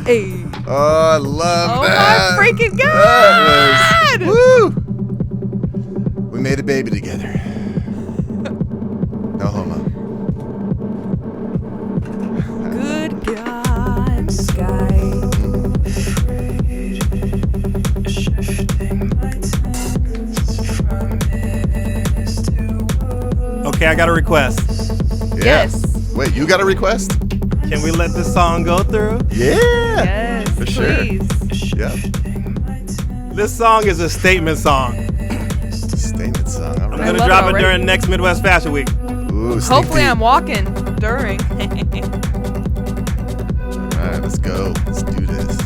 Hey. Oh, I love that. Oh my freaking That God! was- woo! We made a baby together. No homo. Good God, Sky. Okay, I got a request. Yeah. Yes. Wait, you got a request? Can we let this song go through? Yeah. Yes, For sure. please. Yeah. This song is a statement song. Statement song. All I'm right. gonna love it drop it already. during next Midwest Fashion Week. Ooh, sneak Hopefully peek. I'm walking during. All right, let's go. Let's do this.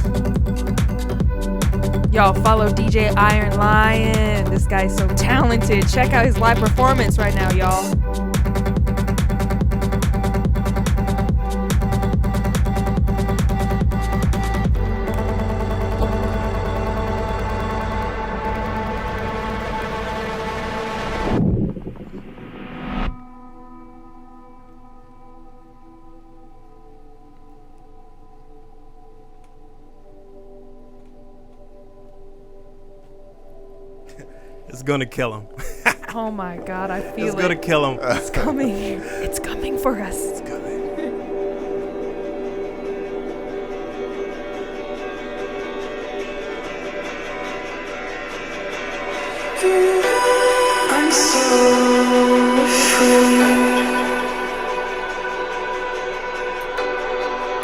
Y'all follow DJ Iron Lion. This guy's so talented. Check out his live performance right now, y'all. It's gonna kill him. Oh my God, I feel It's gonna it. kill him. It's coming. It's coming for us. I'm so afraid.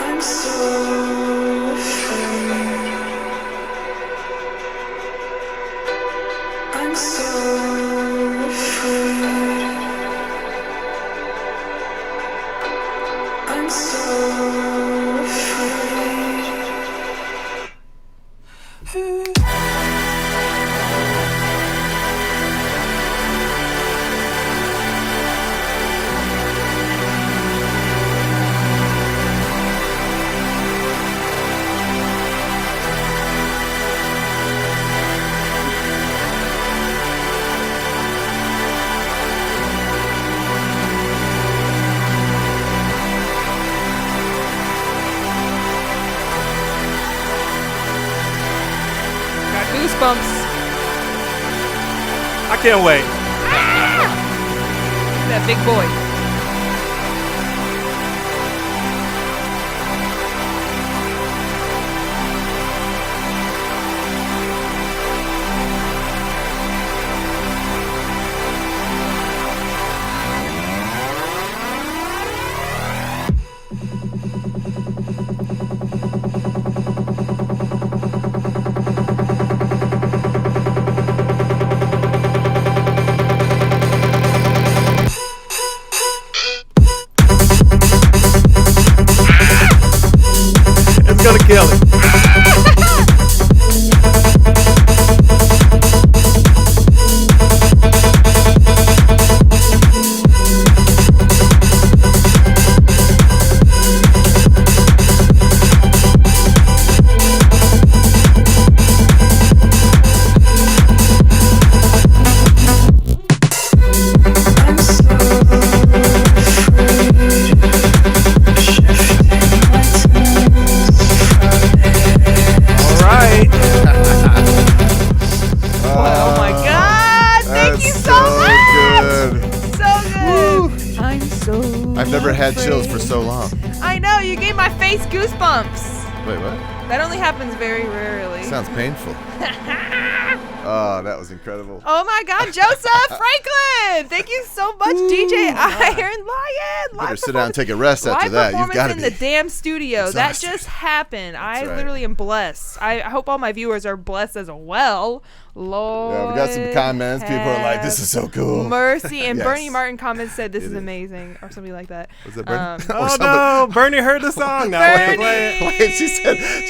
I'm so afraid. I'm so afraid. I'm so afraid. Got goosebumps. I can't wait. That big boy. It's gonna kill it. I'm so afraid. Shifting my toes All right. Oh my God. Thank That's you so much. good. So good. I'm so I've never had chills for afraid. so long. I know, you gave my face goosebumps. Wait, what? That only happens very rarely. Sounds painful. Oh, that was incredible. Oh my God, Joseph Franklin! Thank you so much, DJ Iron Lion. Better sit down and take a rest after Live that. You've performance got to in be. the damn studio. That exhausted. just happened. I right. literally am blessed. I hope all my viewers are blessed as well. Lord. Yeah, we got some comments. People are like, "This is so cool." Mercy. And Yes. Bernie Martin comments said, "This It is is. amazing," or something like that. Was that Bernie? Oh somebody- no, Bernie heard the song. Now we can play it. Wait, she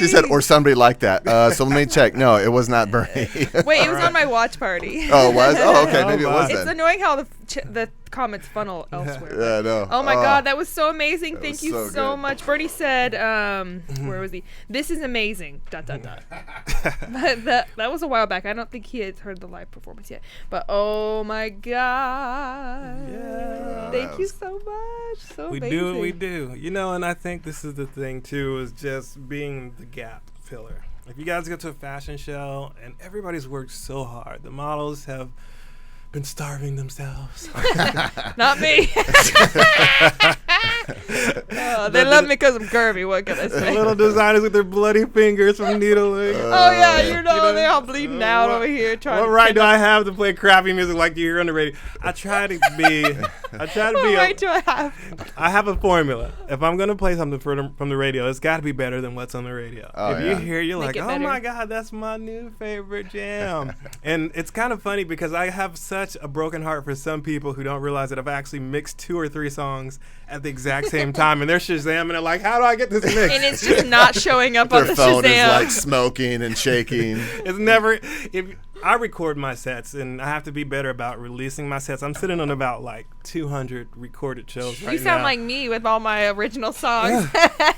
said, or somebody like that. So let me check. No, it was not Bernie. Wait, it was on my watch party. Oh, it was? Oh, okay. Oh, Maybe it my. was It's then. annoying how the comments funnel elsewhere. Yeah, I know. Oh my God, that was so amazing. Thank was you so so good. much. Bertie said, where was he? This is amazing. ... But that was a while back. I don't think he had heard the live performance yet. But oh my God. Yeah. Thank you so much. So We amazing. do what we do. You know, and I think this is the thing, too, is just being the gap filler. If you guys go to a fashion show and everybody's worked so hard, the models have been starving themselves. Not me. Oh, they love me because I'm curvy. What can I say? Little designers with their bloody fingers from needling. Oh yeah, you know, know, they all bleeding out over here trying What to right pick do up- I have to play crappy music like you hear on the radio? I try to be. What right do I have? I have a formula. If I'm gonna play something from the radio, it's got to be better than what's on the radio. Oh, if yeah. you hear, you're Make like, it oh better. my God, that's my new favorite jam. And it's kind of funny because I have such a broken heart for some people who don't realize that I've actually mixed 2 or 3 songs at the exact same time, and they're Shazamming it like, how do I get this mixed? And it's just not showing up on Their the phone is Shazam. like smoking and shaking. It's never. If I record my sets, and I have to be better about releasing my sets. I'm sitting on about like 200 recorded shows right now. You sound like me with all my original songs.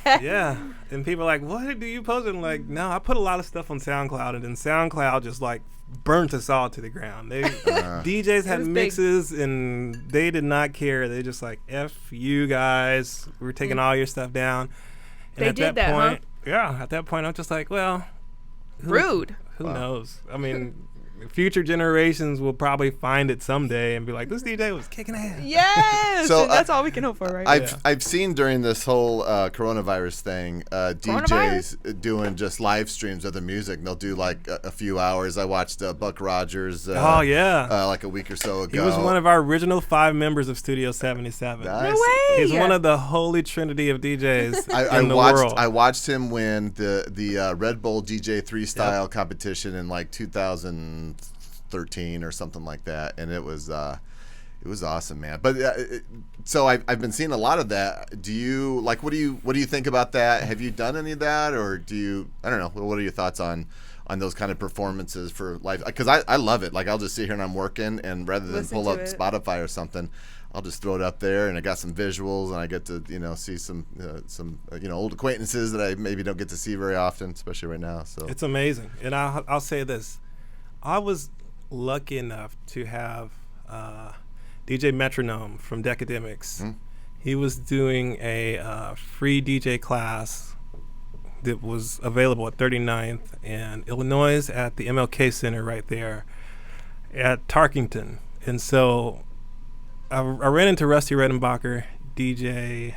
Yeah, and people are like, what do you post? And I'm like, no, I put a lot of stuff on SoundCloud, and then SoundCloud just like burnt us all to the ground. They DJs had was big. mixes, and they did not care. They just like, F you guys, we're taking all your stuff down. And They at did that that, huh? point, yeah, at that point, I'm just like, well, Rude. who knows? I mean, future generations will probably find it someday and be like, this DJ was kicking ass. Yes. So, and that's all we can hope for, right? I've seen during this whole coronavirus thing, DJs doing just live streams of the music. And they'll do like a few hours. I watched Buck Rogers. Oh, yeah. like a week or so ago. He was one of our original 5 members of Studio 77. Nice. No way. He's one of the holy trinity of DJs I in the watched. world. I watched him win the Red Bull DJ 3 style competition in like 2013 or something like that, and it was awesome, man. But so I've been seeing a lot of that. Do you like? What do you think about that? Have you done any of that, or do you? I don't know. What are your thoughts on those kind of performances for live? Because I love it. Like I'll just sit here and I'm working, and rather than Listen pull to up it. Spotify or something, I'll just throw it up there, and I got some visuals, and I get to see some old acquaintances that I maybe don't get to see very often, especially right now. So It's amazing. And I'll say this. I was lucky enough to have DJ Metronome from Decademics. He was doing a free DJ class that was available at 39th in Illinois at the MLK Center right there at Tarkington. And so I ran into Rusty Redenbacher, DJ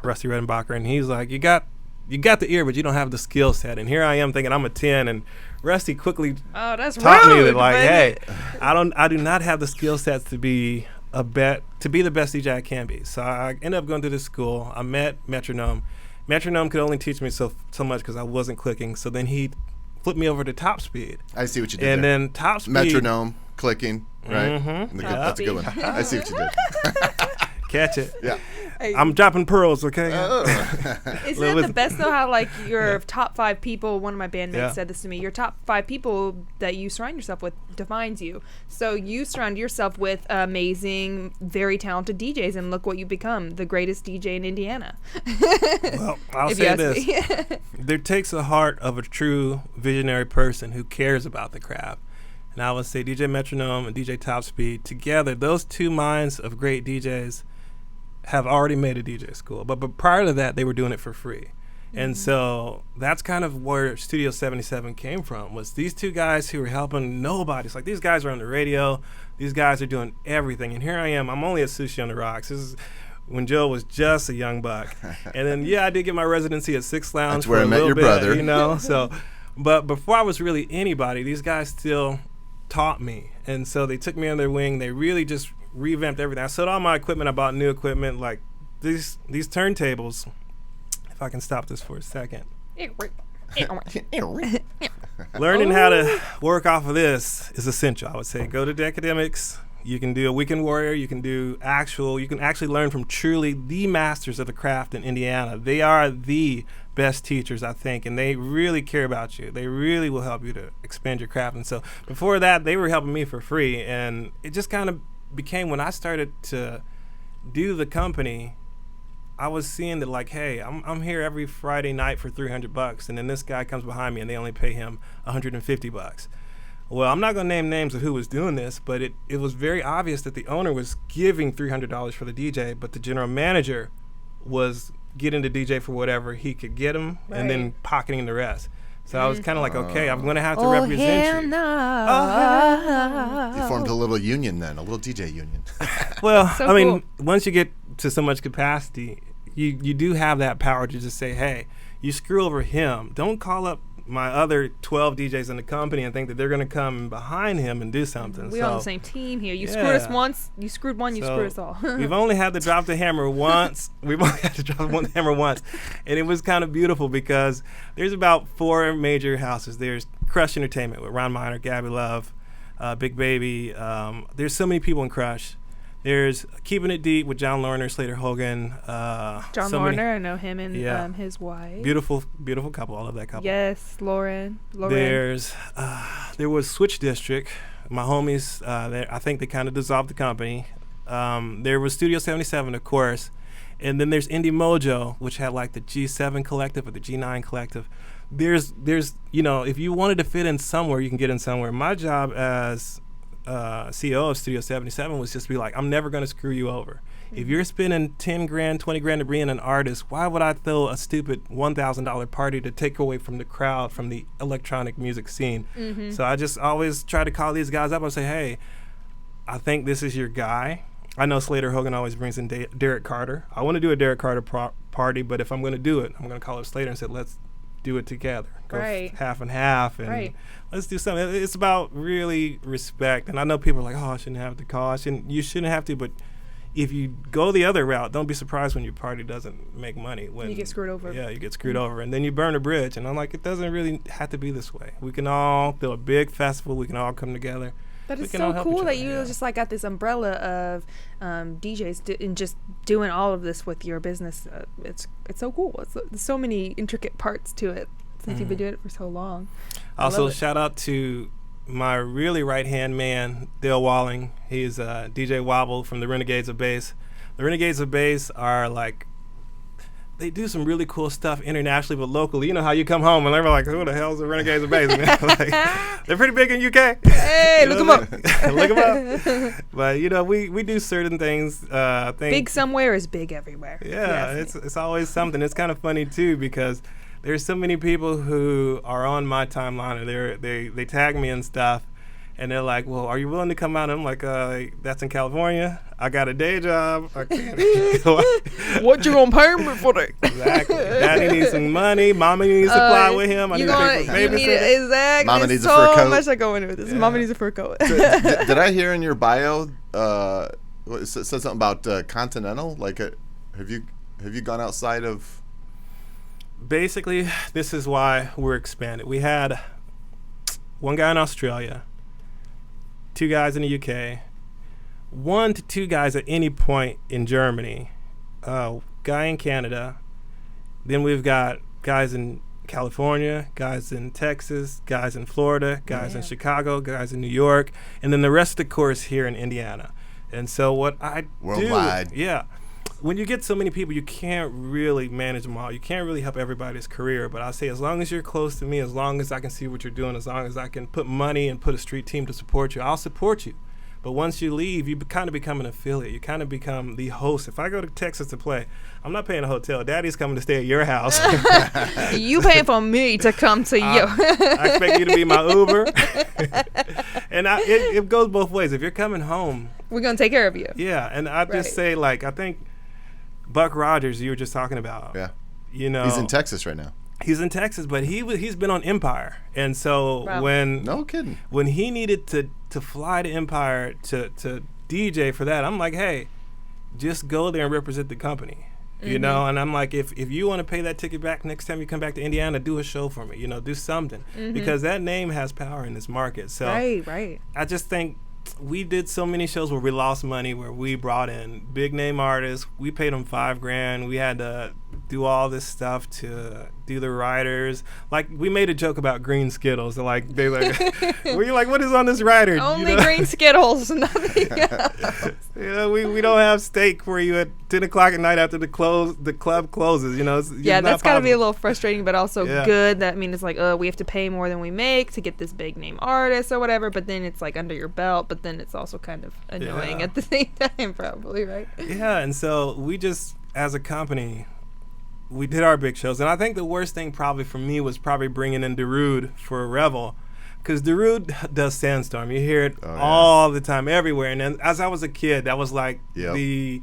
Rusty Redenbacher, and he's like, you got the ear, but you don't have the skill set. And here I am thinking I'm a 10, and Rusty quickly Oh, that's taught me rude, that, like, but- hey, I do not have the skill sets to be the best DJ I can be. So I ended up going to this school. I met Metronome. Metronome could only teach me so much because I wasn't clicking. So then he flipped me over to Top Speed. I see what you did And there. then Top Speed. Metronome, clicking, right? Mhm. That's a good one. I see what you did. Catch it. Yeah. Hey, I'm dropping pearls, okay? isn't it the best though? How like your top 5 people? One of my bandmates Yeah. said this to me. Your top 5 people that you surround yourself with defines you. So you surround yourself with amazing, very talented DJs, and look what you become, the greatest DJ in Indiana. Well, I'll If you say ask this. me. There takes a heart of a true visionary person who cares about the craft. And I would say DJ Metronome and DJ Top Speed together, those 2 minds of great DJs have already made a DJ school. But prior to that, they were doing it for free. And so that's kind of where Studio 77 came from, was these 2 guys who were helping nobody. It's like, these guys are on the radio. These guys are doing everything. And here I am. I'm only at Sushi on the Rocks. This is when Joe was just a young buck. And then, I did get my residency at Six Lounge. That's where for I a met little your bit, brother. So, but before I was really anybody, these guys still taught me. And so they took me under their wing. They really just revamped everything. I sold all my equipment. I bought new equipment, like these turntables. If I can stop this for a second. Learning how to work off of this is essential. I would say go to Decademics. You can do a Weekend Warrior. You can actually learn from truly the masters of the craft in Indiana. They are the best teachers, I think, and they really care about you. They really will help you to expand your craft. And so before that, they were helping me for free, and it just kind of became when I started to do the company, I was seeing that like, hey, I'm here every Friday night for $300, and then this guy comes behind me and they only pay him $150. Well, I'm not going to name names of who was doing this, but it was very obvious that the owner was giving $300 for the DJ, but the general manager was getting the DJ for whatever he could get him, and then pocketing the rest. So I was kind of like, okay, I'm going to have to represent you. You formed a little union then, a little DJ union. Well, So I mean, cool. once you get to so much capacity, you do have that power to just say, hey, you screw over him. Don't call up my other 12 DJs in the company and think that they're going to come behind him and do something. We so, on the same team here. You screwed us Yeah. once. You screwed one. You so screwed us all. we've only had to drop the hammer once. We've only had to drop one hammer once. And it was kind of beautiful because there's about 4 major houses. There's Crush Entertainment with Ron Miner, Gabby Love, Big Baby. There's so many people in Crush. There's Keeping It Deep with John Lorner, Slater Hogan. John so many Lorner, I know him and Yeah. His wife. Beautiful, beautiful couple. I love that couple. Yes, Lauren. There's there was Switch District. My homies, I think they kind of dissolved the company. There was Studio 77, of course, and then there's Indie Mojo, which had like the G7 collective or the G9 collective. There's if you wanted to fit in somewhere, you can get in somewhere. My job as CEO of Studio 77 was just to be like, I'm never going to screw you over. If you're spending 10 grand, 20 grand to bring in an artist, why would I throw a stupid $1,000 party to take away from the crowd, from the electronic music scene? So I just always try to call these guys up and say, hey, I think this is your guy. I know Slater Hogan always brings in Derek Carter. I want to do a Derek Carter party, but if I'm going to do it, I'm going to call up Slater and say, let's do it together. Go Right. half and half, and Right. let's do something. It's about really respect. And I know people are like, oh, I shouldn't have to call. You shouldn't have to, but if you go the other route, don't be surprised when your party doesn't make money. When You get screwed over. Yeah, you get screwed over. And then you burn a bridge. And I'm like, it doesn't really have to be this way. We can all do a big festival. We can all come together. But We it's can all so help cool each that other, you yeah. just like got this umbrella of DJs and just doing all of this with your business. It's so cool. There's so many intricate parts to it since you've been doing it for so long. I Also, love it. shout out to my really right-hand man, Dale Walling. He's DJ Wobble from the Renegades of Bass. The Renegades of Bass are like, they do some really cool stuff internationally, but locally. You know how you come home and they're like, who the hell's the Renegades of Bass? Like, they're pretty big in UK. Hey, You look know them what up. I mean? Look 'em up. But, we do certain things. Big somewhere is big everywhere. Yeah, Yes. it's always something. It's kind of funny too because there's so many people who are on my timeline and they tag me and stuff, and they're like, "Well, are you willing to come out?" And I'm like, "That's in California. I got a day job. I can't go out." What you gonna pay me for that? Exactly. Daddy needs some money. Mama needs to fly with him. I need to pay for babysitter. Mama needs a so fur coat. much I go into this. Yeah. Mama needs a fur coat. Did I hear in your bio? It said something about Continental. Like, have you gone outside of? Basically, this is why we're expanded. We had one guy in Australia, 2 guys in the UK, 1 to 2 guys at any point in Germany, guy in Canada. Then we've got guys in California, guys in Texas, guys in Florida, guys in Chicago, guys in New York, and then the rest of the course here in Indiana. And so what I Worldwide. do, when you get so many people, you can't really manage them all. You can't really help everybody's career. But I say, as long as you're close to me, as long as I can see what you're doing, as long as I can put money and put a street team to support you, I'll support you. But once you leave, you kind of become an affiliate. You kind of become the host. If I go to Texas to play, I'm not paying a hotel. Daddy's coming to stay at your house. You paying for me to come to you. I expect you to be my Uber. And it goes both ways. If you're coming home, We're gonna take care of you. yeah. And I just Right. say, like, I think Buck Rogers, you were just talking about. Yeah, You know, he's in Texas right now. He's in Texas, but he's been on Empire, and so Wow. No kidding. when he needed to fly to Empire to DJ for that, I'm like, hey, just go there and represent the company, you know. And I'm like, if you want to pay that ticket back next time you come back to Indiana, do a show for me, you know, do something, because that name has power in this market. So Right. I just think we did so many shows where we lost money, where we brought in big name artists. We paid them $5,000. We had to do all this stuff to do the writers. Like, we made a joke about green Skittles. They're like, we're like, what is on this rider? Only green Skittles, nothing else. We don't have steak for you at 10 o'clock at night after the club closes. Yeah, that's got to be a possible. little frustrating, but also Yeah. good. That means it's like, we have to pay more than we make to get this big name artist or whatever, but then it's like under your belt, but then it's also kind of annoying Yeah. at the same time, probably, right? Yeah, and so we just, as a company, we did our big shows. And I think the worst thing probably for me was probably bringing in Darude for a Revel. Because Darude does Sandstorm. You hear it all the time, everywhere. And then as I was a kid, that was like the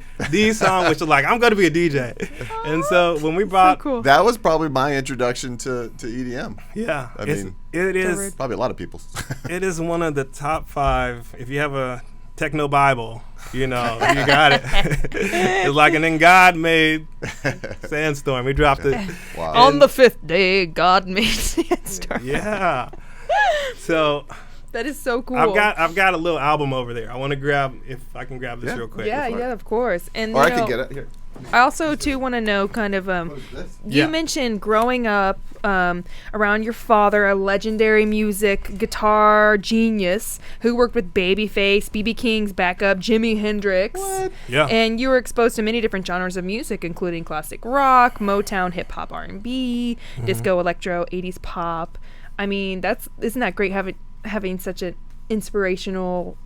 song, which was like, I'm going to be a DJ. And so when we brought... So cool. That was probably my introduction to EDM. Yeah. I mean, it is... Probably a lot of people's. It is one of the top 5. If you have a techno Bible, you got it. It's like, and then God made Sandstorm. We dropped it. Wow. On the 5th day, God made Sandstorm. Yeah. So That is so cool. I've got a little album over there. I want to grab, if I can grab this real quick. Yeah, of course. And Or I can get it here. I also too want to know kind of you mentioned growing up around your father, a legendary music guitar genius who worked with Babyface, B.B. King's backup, Jimi Hendrix. What? Yeah. And you were exposed to many different genres of music, including classic rock, Motown, hip hop, R&B, disco, electro, 80s pop. I mean, isn't that great having such an inspirational,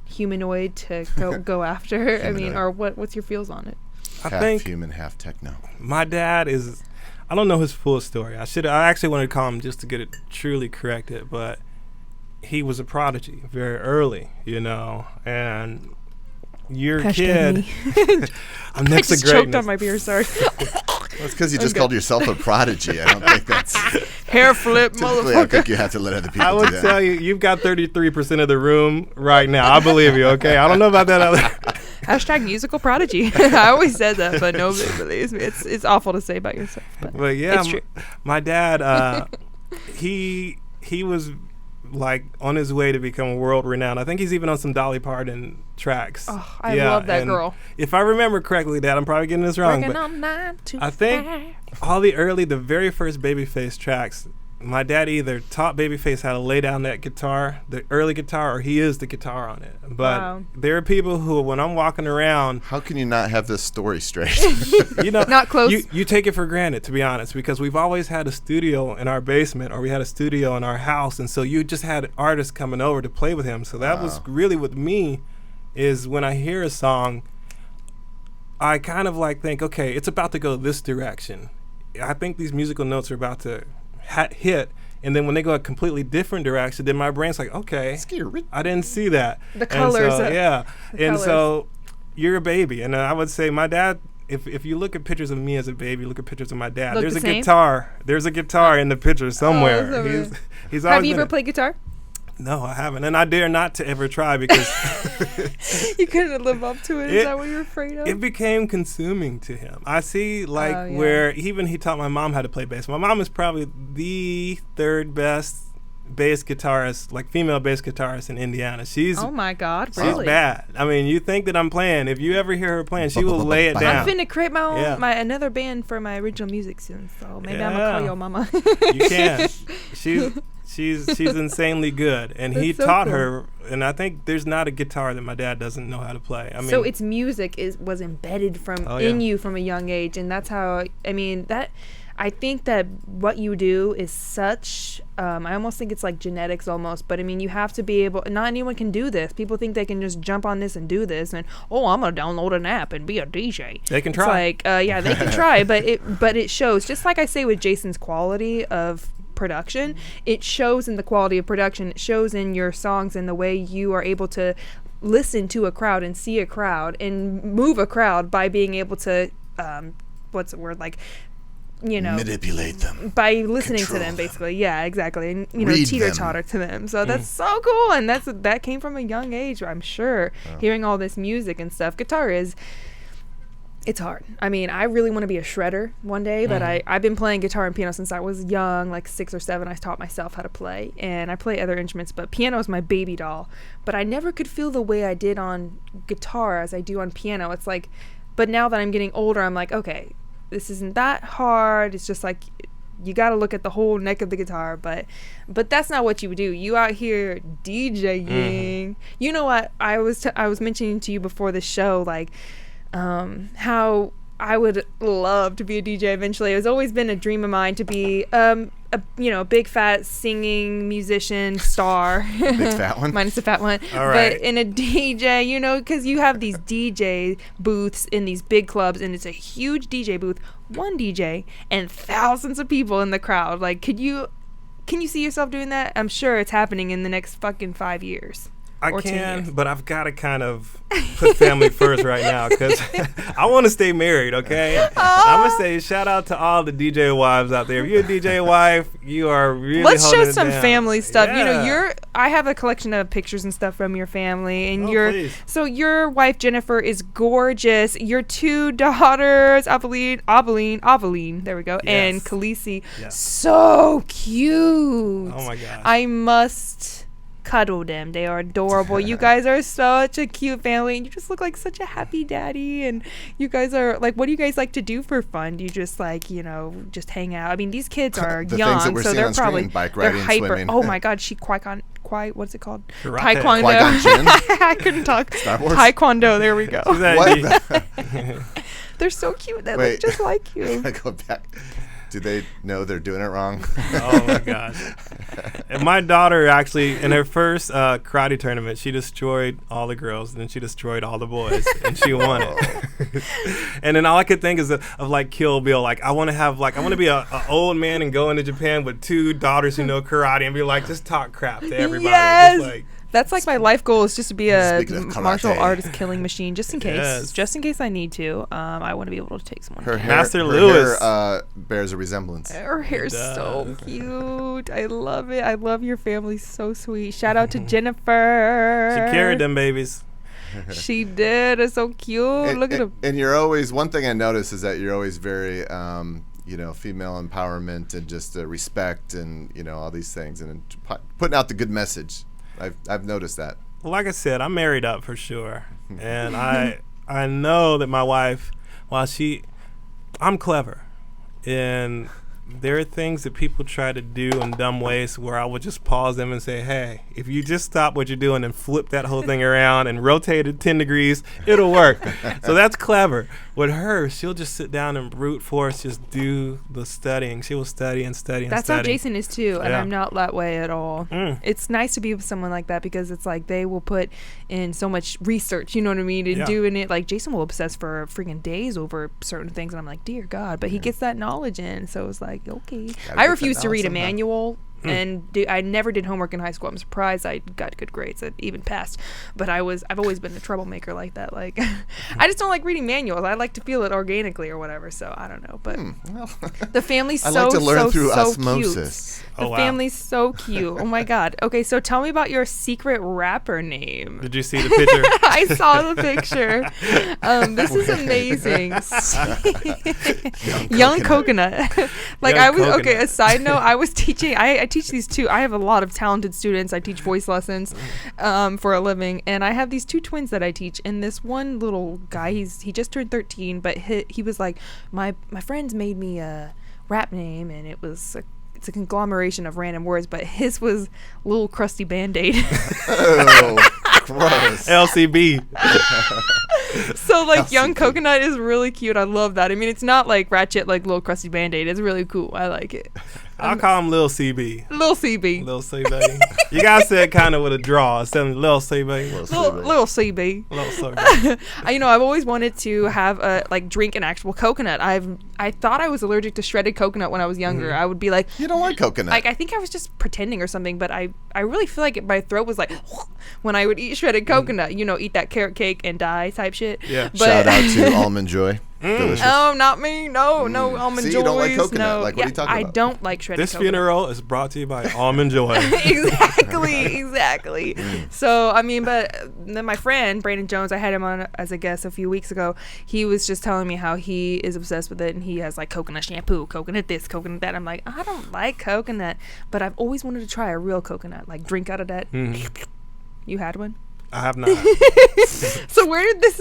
humanoid to go after? I mean, or what's your feels on it? I Half think human, half techno. my dad is, I don't know his full story. I actually wanted to call him just to get it truly corrected, but he was a prodigy very early, and your kid. I'm I next to just greatness. choked on my beer, sorry. That's because you just called yourself a prodigy. I don't think that's... Hair flip, Typically, I motherfucker. think you have to let other people I do would that. tell you, you've got 33% of the room right now. I believe you, okay? I don't know about that other. Hashtag musical prodigy. I always said that, but nobody believes me. It's awful to say about yourself, But yeah, it's true. my dad, he was like on his way to become world renowned. I think he's even on some Dolly Parton tracks. Oh, I love that and girl. If I remember correctly, Dad, I'm probably getting this wrong, Working but on 9 to I think 5. all the very first Babyface tracks, my dad either taught Babyface how to lay down that guitar, the early guitar, or he is the guitar on it. But Wow. there are people who, when I'm walking around, How can you not have this story straight? Not close. You take it for granted, to be honest, because we've always had a studio in our basement, or we had a studio in our house, and so you just had artists coming over to play with him. So that was really with me, is when I hear a song, I kind of like think, okay, it's about to go this direction. I think these musical notes are about to hit, and then when they go a completely different direction, then my brain's like, okay, I didn't see that. The colors. And colors. so you're a baby, and I would say my dad. If you look at pictures of me as a baby, look at pictures of my dad. Look There's the a same? guitar. There's a guitar in the picture somewhere. so He's Have always you been ever played guitar? No, I haven't, and I dare not to ever try because You couldn't live up to it. Is that what you're afraid of? it became consuming to him. I see, like, Oh, yeah. where even he taught my mom how to play bass. My mom is probably the third best bass guitarist, like female bass guitarist in Indiana. She's Oh my God! she's Really? bad. I mean, you think that I'm playing? If you ever hear her playing, she will lay it I'm down. finna create my own, Yeah. another band for my original music soon. So maybe I'm gonna call Yeah. your mama. You can. She's insanely good, and he That's so taught cool. her. And I think there's not a guitar that my dad doesn't know how to play. I mean, So it's music was embedded in you from a young age, and that's how I think that what you do is such I almost think it's like genetics almost, but I mean you have to be able, not anyone can do this. People think they can just jump on this and do this, and I'm gonna download an app and be a DJ. They can It's try. like yeah, they can try, but it shows, just like I say with Jason's quality of production. It shows in the quality of production. It shows in your songs and the way you are able to listen to a crowd and see a crowd and move a crowd by being able to what's the word, like, Manipulate them. by listening to Control them, them. basically. Yeah, exactly. And Read teeter them. totter to them. So that's so cool, and that came from a young age, I'm sure. Hearing all this music and stuff. Guitar it's hard. I mean, I really want to be a shredder one day, but I've been playing guitar and piano since I was young, like 6 or 7. I taught myself how to play, and I play other instruments, but piano is my baby doll. But I never could feel the way I did on guitar as I do on piano. It's like, but now that I'm getting older, I'm like, okay, this isn't that hard. It's just like you got to look at the whole neck of the guitar, but that's not what you do. You out here DJing. You know what? I was mentioning to you before the show, like how I would love to be a DJ eventually. It's always been a dream of mine to be a big fat singing musician star. Big fat one? Minus the fat one. All right. But in a DJ, because you have these DJ booths in these big clubs, and it's a huge DJ booth, one DJ, and thousands of people in the crowd. Like, can you see yourself doing that? I'm sure it's happening in the next fucking 5 years. I or 10 can, years. but I've got to kind of put family first right now because I want to stay married, okay? I'm going to say shout out to all the DJ wives out there. If you're a DJ wife, you are really Let's holding show it some down. family stuff. Yeah. I have a collection of pictures and stuff from your family, and please. so your wife Jennifer is gorgeous. Your two daughters, Aveline, there we go, and Yes. Khaleesi, Yes. so cute. Oh my gosh. I must cuddle them. They are adorable. You guys are such a cute family, and you just look like such a happy daddy. And you guys are like, what do you guys like to do for fun? Do you just like, just hang out? I mean, these kids are The things young, that we're so seeing they're on screen, probably bike they're riding, hyper. swimming. Oh my God, what's it called? Karate. Taekwondo. Qui-Gon Jinn? I couldn't talk. Star Wars? Taekwondo. There we go. Is that What? They're so cute. They Wait. look just like you. I go back. Do they know they're doing it wrong? Oh my gosh. And my daughter actually, in her first karate tournament, she destroyed all the girls, and then she destroyed all the boys, and she won it. And then all I could think is of like Kill Bill. Like I want to be a old man and go into Japan with two daughters who know karate and be like, just talk crap to everybody. Yes. Just like, That's like my life goal, is just to be a Speaking of karate. martial artist killing machine, just in case. Yes. Just in case I need to. I want to be able to take someone. Her Master her Lewis. hair, bears a resemblance. Her hair's It so does. cute. I love it. I love your family. So sweet. Shout out to Jennifer. she carried them babies. She did. It's so cute. Look at him. And you're always, one thing I notice is that you're always very, female empowerment and just respect and, all these things and putting out the good message. I've noticed that. Well, like I said, I'm married up for sure, and I know that my wife, I'm clever, and there are things that people try to do in dumb ways where I would just pause them and say, hey, if you just stop what you're doing and flip that whole thing around and rotate it 10 degrees, it'll work. So that's clever. With her, she'll just sit down and brute force just do the studying. She will study and study and That's study. how Jason is too, and Yeah. I'm not that way at all. Mm. It's nice to be with someone like that because it's like they will put in so much research, you know what I mean, and Yeah. doing it. Like Jason will obsess for freaking days over certain things, and I'm like, dear God, but he gets that knowledge in, so it's like, okay. Gotta I get refuse that to read a knowledge somehow. manual. And I never did homework in high school. I'm surprised I got good grades. I even passed. But I've always been a troublemaker like that. Like, I just don't like reading manuals. I like to feel it organically or whatever. So I don't know. But Well, the family's I so like to learn so through so osmosis. cute. Oh, The wow. family's so cute. Oh my God. Okay, so tell me about your secret rapper name. Did you see the picture? I saw the picture. This is amazing. Young coconut. Like Young I was okay. Coconut. A side note: I was teaching. I teach these two. I have a lot of talented students. I teach voice lessons for a living, and I have these two twins that I teach. And this one little guy, he just turned 13, but he was like, my friends made me a rap name, and it's a conglomeration of random words, but his was Little Crusty Band-Aid. Oh, gross. LCB. So like Young Coconut is really cute. I love that. I mean, it's not like ratchet like Little Crusty Band-Aid. It's really cool. I like it. I'll call him Lil CB. Little CB. Lil CB. You guys said kind of with a draw. Instead of Lil CB. Little CB. Lil CB. I've always wanted to have drink an actual coconut. I thought I was allergic to shredded coconut when I was younger. I would be like, You don't like coconut. I think I was just pretending or something, but I really feel like my throat was like when I would eat shredded coconut, eat that carrot cake and die type shit. Yeah. But, Shout out to Almond Joy. Delicious. Oh, not me. No, almond See, joys. you don't like coconut. No. Like, what are you talking I about? don't like shredded This coconut. funeral is brought to you by Almond Joy. Exactly. So, I mean, but then my friend, Brandon Jones, I had him on as a guest a few weeks ago. He was just telling me how he is obsessed with it, and he has like coconut shampoo, coconut this, coconut that. I'm like, I don't like coconut, but I've always wanted to try a real coconut, like drink out of that. You had one? I have not. So where did this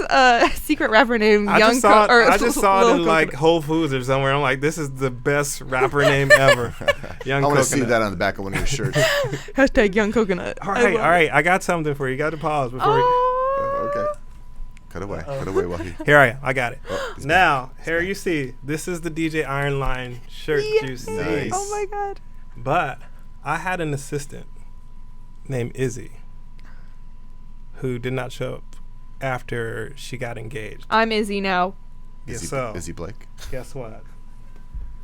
secret rapper named I Young just saw Co- or I just saw it Lil in like Coconut? Whole Foods or somewhere. I'm like, this is the best rapper name ever. Young I want Coconut. to see that on the back of one of your shirts. Hashtag Young Coconut. All right. I got something for you. You got to pause before. Okay. Cut away. Cut away, Wahi. Here I am. I got it. He's Now, here you see. This is the DJ Iron Line shirt you see. Nice. Oh my God. But I had an assistant named Izzy who did not show up after she got engaged. I'm Izzy now. Yes, Izzy, so Izzy Blake. guess what?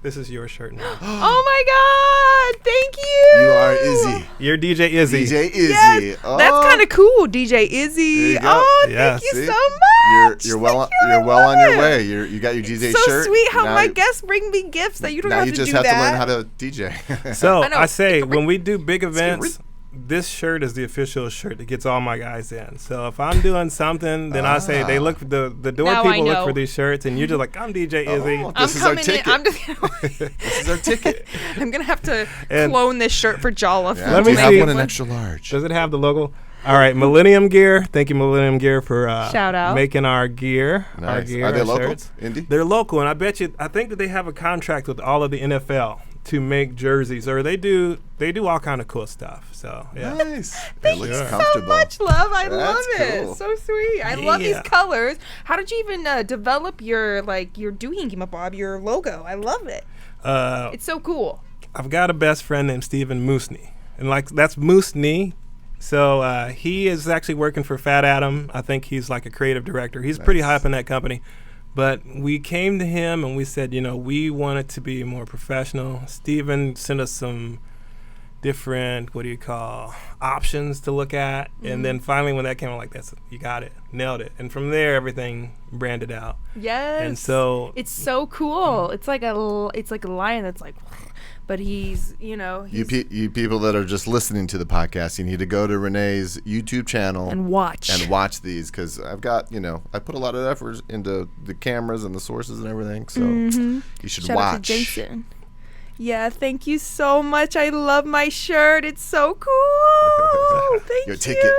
This is your shirt now. Oh my God. Thank you. You are Izzy. You're DJ Izzy. DJ Izzy. Yes, Oh, that's kind of cool, DJ Izzy. There you go. Oh, Yeah, thank you see? so much. You're well. Thank you, I You're well on love your it. way. You got your DJ So shirt. sweet how Now my you- guests bring me gifts that you don't Now have you to just do have that. to learn how to DJ. So I know. I say when we do big events, read. this shirt is the official shirt that gets all my guys in. So if I'm doing something, then I say they look the door Now I people look know. for these shirts, and you're just like, I'm DJ Izzy. Oh, I'm this is our coming ticket. in. I'm just. This is our ticket. I'm gonna have to And- clone this shirt for Jolliffe. Yeah, Let do me you have see. one in extra large? Does it have the logo? All right, Millennium Gear. Thank you, Millennium Gear, for Shout out. making our gear. Our Nice. gear, Are they our local? shirts. Indy? They're local, and I think that they have a contract with all of the NFL to make jerseys, or they do all kind of cool stuff. So yeah. Nice. Thank it looks you so comfortable. much, love. I love That's it. cool. So sweet. I love these Yeah. colors. How did you even develop your Doohingy Bob, your logo? I love it. It's so cool. I've got a best friend named Steven Moosney, and like that's Moosney. So he is actually working for Fat Adam. I think he's like a creative director. He's pretty high up in that company. But we came to him and we said, we want it to be more professional. Steven sent us some different, options to look at. And then finally when that came, I'm like, you got it, nailed it. And from there, everything branded out. Yes. And so it's so cool. It's like a lion that's like, but he's You people that are just listening to the podcast, you need to go to Renee's YouTube channel and watch these, because I've got, I put a lot of effort into the cameras and the sources and everything. So you should Shout out to watch. Jason. Yeah, thank you so much. I love my shirt. It's so cool. Thank Your you. ticket.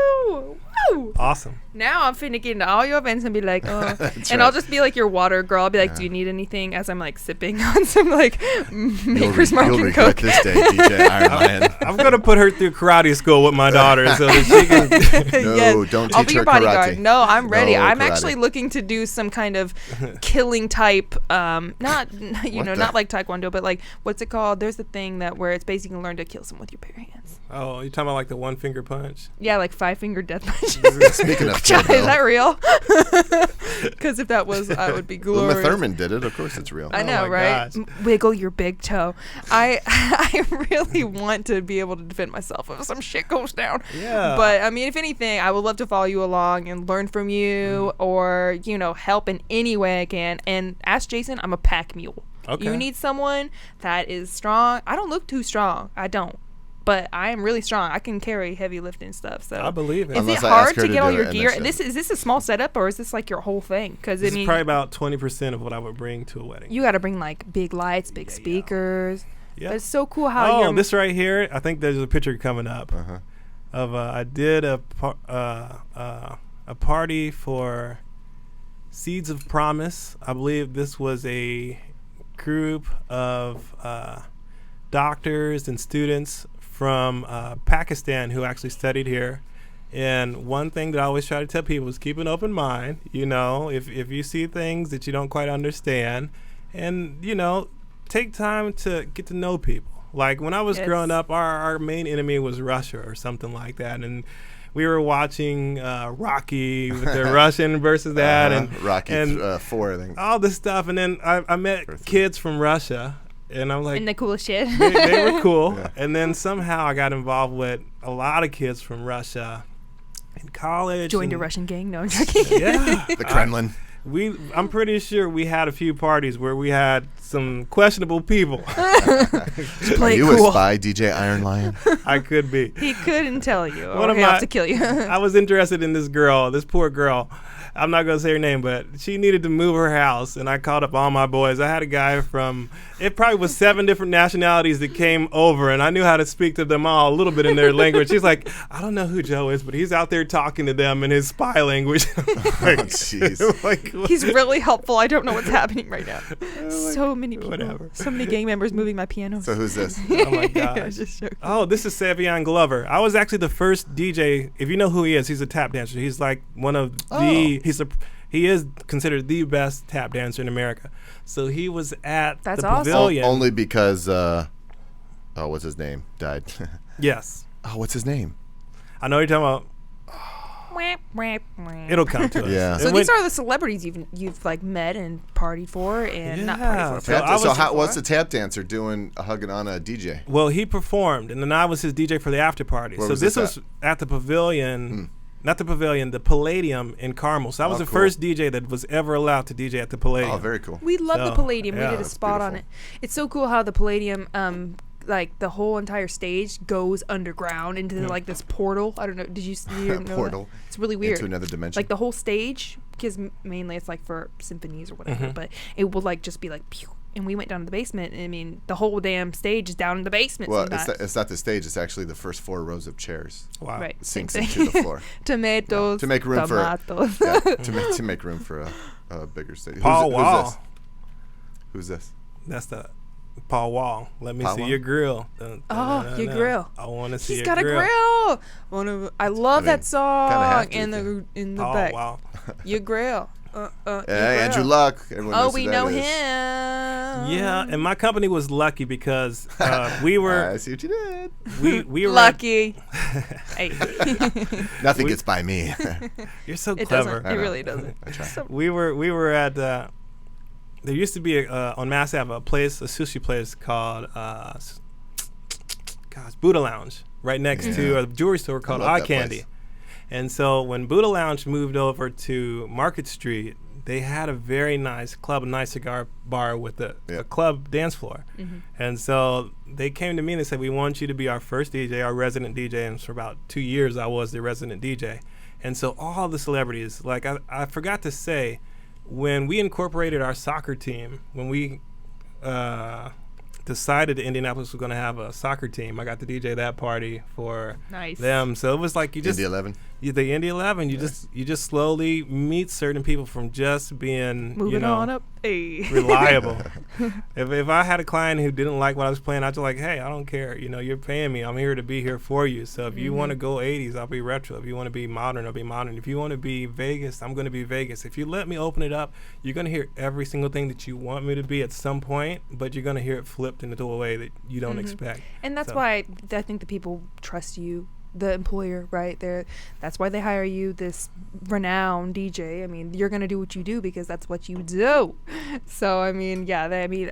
Woo. awesome. Now I'm finna get into all your events and be like, oh. That's and right. I'll just be like your water girl. I'll be like, do you need anything? As I'm like sipping on some like Maker's Mark You'll and regret Coke. this day, DJ Iron Lion. I'm going to put her through karate school with my daughter so that she can... No, Yes. don't I'll teach be her your bodyguard. karate. No, I'm ready. No I'm karate. actually looking to do some kind of killing type, not the- not like Taekwondo, but like what's it called? There's a thing that where it's basically learn to kill someone with your bare hands. Oh, you're talking about like the one finger punch? Yeah, like 5-finger death punch. Speaking of Is that Kill real? Because if that was, I would be Bill, glorious. Uma Thurman did it. Of course, it's real. I Oh know, my right? gosh. Wiggle your big toe. I really want to be able to defend myself if some shit goes down. Yeah. But I mean, if anything, I would love to follow you along and learn from you, or help in any way I can. And ask Jason, I'm a pack mule. Okay. You need someone that is strong. I don't look too strong. I don't. But I am really strong. I can carry heavy lifting stuff. So I believe it. Is Unless it I hard ask her to to get all do your it and gear? then Is this a small setup, or is this like your whole thing? Because This I mean, is probably about 20% of what I would bring to a wedding. you got to bring like big lights, big speakers. Yeah. But it's so cool how Oh, you're. this right here, I think there's a picture coming up Uh-huh. of I did a party for Seeds of Promise. I believe this was a group of doctors and students from Pakistan who actually studied here. And one thing that I always try to tell people is keep an open mind. If you see things that you don't quite understand, and take time to get to know people. Like when I was Yes. growing up, our main enemy was Russia or something like that, and we were watching Rocky with the Russian versus that, and Rocky and 4, I think. all this stuff. And then I met Or 3. kids from Russia, and I'm like, and the coolest shit. they were cool. Yeah. And then somehow I got involved with a lot of kids from Russia in college. Joined a and- Russian gang. No, I'm joking. Yeah. The Kremlin. I'm pretty sure we had a few parties where we had some questionable people. Are Play it you cool. a spy, DJ Iron Lion? I could be. He couldn't tell you, One or of he'll have my- to kill you. I was interested in this poor girl, I'm not going to say her name, but she needed to move her house, and I called up all my boys. I had a guy from, it probably was 7 different nationalities that came over, and I knew how to speak to them all a little bit in their language. He's like, I don't know who Joe is, but he's out there talking to them in his spy language. Oh, jeez. Like, He's really helpful. I don't know what's happening right now. So many people. whatever. So many gang members moving my piano. So who's this? Oh, my gosh. Just joking. Oh, this is Savion Glover. I was actually the first DJ. If you know who he is, he's a tap dancer. He's like one of he is considered the best tap dancer in America. So he was at That's the awesome. pavilion. Only because, what's his name? Died. Yes. Oh, what's his name? I know what you're talking about. It'll come to us. Yeah. So It these went- are the celebrities you've like met and partied for and not Yeah. partied for. So but I was- So for. what's the tap dancer doing hugging on a DJ? Well, he performed, and then I was his DJ for the after party. Where So was this this was at the pavilion, not the pavilion, the Palladium in Carmel. So I was Oh, the cool. first DJ that was ever allowed to DJ at the Palladium. Oh, very cool. We love the So, Palladium. yeah, We did a that's spot on beautiful. it. It's so cool how the Palladium, like the whole entire stage goes underground into like this portal. I don't know. Did you know that? Portal It's really weird. into another dimension. Like the whole stage, because mainly it's like for symphonies or whatever, but it will like just be like, pew, and we went down to the basement. And I mean, the whole damn stage is down in the basement. well, sometimes. it's not the stage. It's actually the first 4 rows of chairs. Wow. Right. It Same sinks thing. into the floor. Tomatoes. To make room for- tomatoes. Yeah, to make room for a bigger stage. Paul Wall. Who's this? That's the Paul Wall. Let me Paul see Wall? your grill. Dun, dun, Oh, dun, your dun. grill. I want to see He's your got grill. a grill. I love mean, that song. have to, in the Paul back. Wall. Your grill. Your Hey, Andrew grill. Luck. Everyone Oh, knows who we that know is. him. Yeah, and my company was lucky because we I were see what you did. we were Lucky. Hey. Nothing gets by me. You're so It clever. doesn't. It really doesn't. I try. So- We were at there used to be on Mass Ave a sushi place called Buddha Lounge right next to a jewelry store called love Eye that Candy. place. And so when Buddha Lounge moved over to Market Street, they had a very nice club, a nice cigar bar with a club dance floor. And so they came to me and they said, we want you to be our first DJ, our resident DJ. And for about 2 years, I was the resident DJ. And so all the celebrities, like I forgot to say, when we incorporated our soccer team, when we decided that Indianapolis was going to have a soccer team, I got to DJ that party for Nice. them. So it was like you just Indy 11. the Indy 11. You just slowly meet certain people from just being Moving on up. Hey. reliable. if I had a client who didn't like what I was playing, I'd just like, hey, I don't care. You're paying me. I'm here to be here for you. So if you want to go 80s, I'll be retro. If you want to be modern, I'll be modern. If you want to be Vegas, I'm going to be Vegas. If you let me open it up, you're going to hear every single thing that you want me to be at some point, but you're going to hear it flipped into a way that you don't expect. And that's So- why I think the people trust you, the employer, right? That's why they hire you, this renowned DJ. I mean, you're gonna do what you do because that's what you do. So I mean, yeah,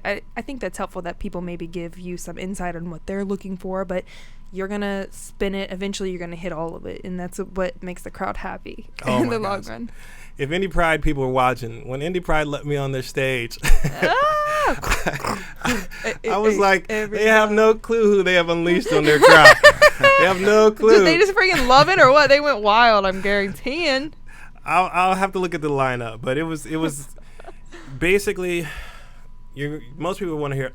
I think that's helpful that people maybe give you some insight on what they're looking for, but you're gonna spin it. Eventually, you're gonna hit all of it, and that's what makes the crowd happy Oh in my the long gosh. run. If Indie Pride people were watching, when Indie Pride let me on their stage, I was like, they have no clue who they have unleashed on their crowd. They have no clue. Did they just freaking love it or what? They went wild, I'm guaranteeing. I'll have to look at the lineup, but it was basically most people want to hear.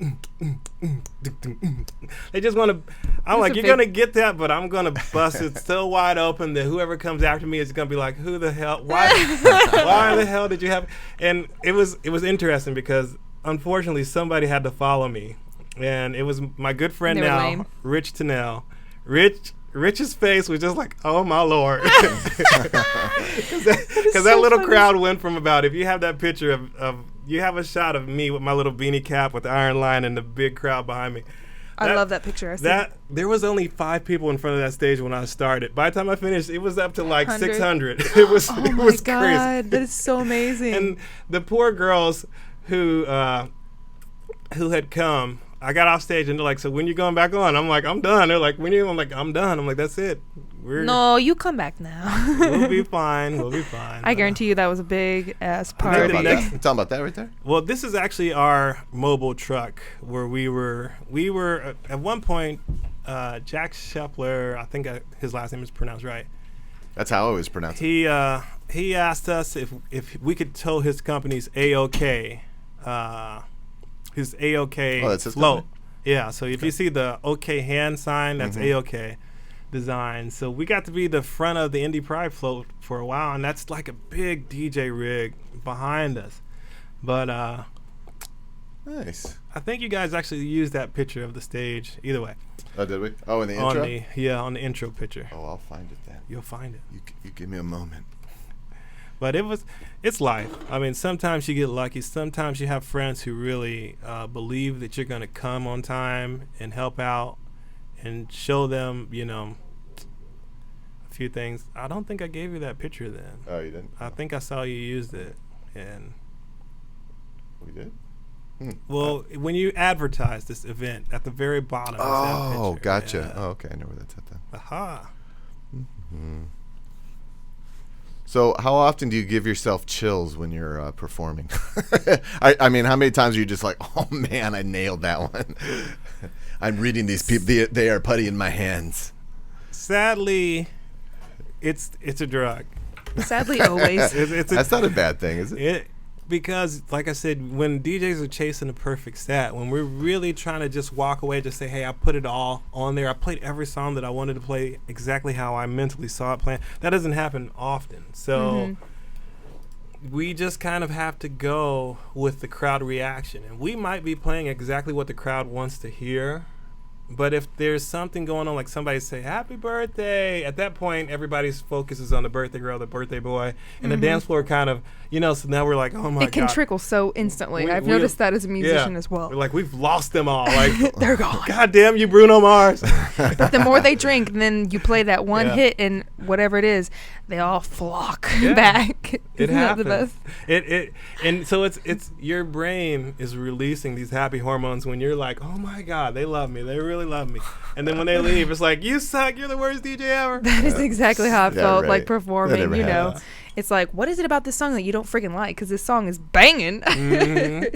They just want to. I'm like, a you're big- gonna get that, but I'm gonna bust it so wide open that whoever comes after me is gonna be like, who the hell? Why the hell did you have? And it was interesting because unfortunately somebody had to follow me, and it was my good friend They were now, lame. Rich Tennell. Rich's face was just like, oh my lord, because that little crowd went from about, if you have that picture of you have a shot of me with my little beanie cap with the iron line and the big crowd behind me. I love that picture. I see it. There was only 5 people in front of that stage when I started. By the time I finished, it was up to like 100. 600. It was Oh it my was God, crazy. that is so amazing. And the poor girls who had come, I got off stage and they're like, so when you going back on? I'm like, I'm done. They're like, when you? I'm like, I'm done. I'm like, that's it. No, you come back now. We'll be fine. We'll be fine. I guarantee you that was a big ass Talking party. about next- that. You talking about that right there? Well, this is actually our mobile truck where we were at one point. Jack Shepler, I think his last name is pronounced right. That's how I always pronounce it. He he asked us if we could tow his company's A-OK, his A-OK Oh, that's his float. company? Yeah, so if you see the OK hand sign, that's A-OK design. So we got to be the front of the Indy Pride float for a while, and that's like a big DJ rig behind us. But Nice. I think you guys actually used that picture of the stage. Either way, Oh, did we? Oh, in the on intro? on the intro picture. Oh, I'll find it then. You'll find it. You give me a moment. But it's life. I mean, sometimes you get lucky. Sometimes you have friends who really believe that you're going to come on time and help out and show them, a few things. I don't think I gave you that picture then. Oh, you didn't? I think I saw you used it. And We did? well, when you advertise this event, at the very bottom is that picture. Oh, gotcha. Yeah. Oh, okay. I know where that's at then. Aha. So, how often do you give yourself chills when you're performing? I mean, how many times are you just like, oh man, I nailed that one? I'm reading these people; they are putty in my hands. Sadly, it's a drug. Sadly, always. That's not a bad thing, is it? Because, like I said, when DJs are chasing the perfect set, when we're really trying to just walk away, just say, hey, I put it all on there. I played every song that I wanted to play exactly how I mentally saw it playing. That doesn't happen often. So we just kind of have to go with the crowd reaction. And we might be playing exactly what the crowd wants to hear. But if there's something going on, like somebody say, happy birthday, at that point, everybody's focus is on the birthday girl, the birthday boy, and the dance floor kind of, so now we're like, oh my God. It can trickle so instantly. I've we noticed that as a musician as well. We're like, we've lost them all. Like, They're gone. God damn you, Bruno Mars. But the more they drink, then you play that one Yeah. hit, and whatever it is, they all flock Yeah. back. It Isn't that the happens. best? And so it's your brain is releasing these happy hormones when you're like, oh my God, they love me. They really love me. And then when they leave, it's like, you suck. You're the worst DJ ever. That is exactly how I Yeah, felt right. like That performing, never happens. It's like, what is it about this song that you don't freaking like? Because this song is banging.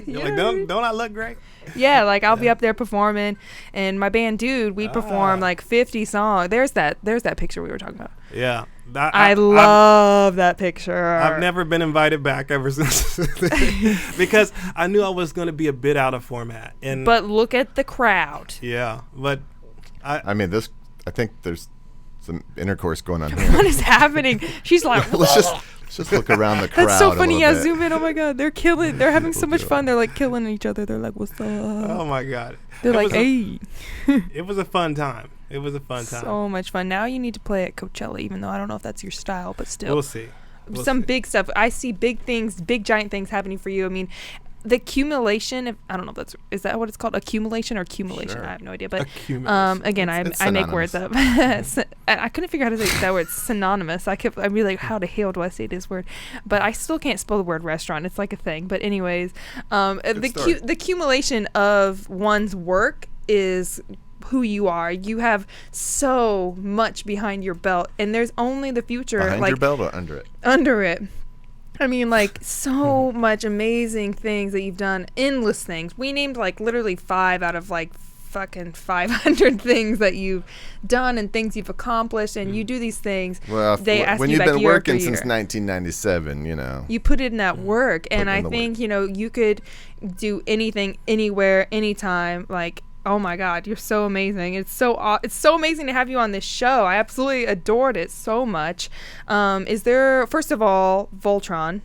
You're like, don't I look great? Yeah, like I'll be up there performing, and my band, Dude, we perform like 50 songs. There's that picture we were talking about. Yeah. I love that picture. I've never been invited back ever since because I knew I was going to be a bit out of format. But look at the crowd. Yeah, but I mean, I think there's some intercourse going on here. What is happening? She's like, let's just look around the crowd. that's so a funny. little Yeah, bit. zoom in. Oh my God, they're killing. They're having so much fun. They're like killing each other. They're like, what's up? oh my God. They're It like, was a- hey. It was a fun time. It was a fun time. So much fun. Now you need to play at Coachella, even though I don't know if that's your style, but still. We'll see. Some big stuff. I see big things, big giant things happening for you. I mean, the accumulation. I don't know if is that what it's called? Accumulation or accumulation? Sure. I have no idea. But Accumulation. again, It's I make words up. I couldn't figure out how to say that word. Synonymous. I'd be like, how the hell do I say this word? But I still can't spell the word restaurant. It's like a thing. But anyways, the accumulation of one's work is who you are. You have so much behind your belt, and there's only the future. Behind like your belt or under it? under it. I mean, like, so much amazing things that you've done. Endless things. We named, like, literally 5 out of, like, fucking 500 things that you've done and things you've accomplished. And you do these things. Well, they ask when you you've back been year working after since year. 1997, You put in that work. And in I the think, work. you could do anything, anywhere, anytime. Like, oh my God, you're so amazing. It's so amazing to have you on this show. I absolutely adored it so much. Is there, first of all, Voltron.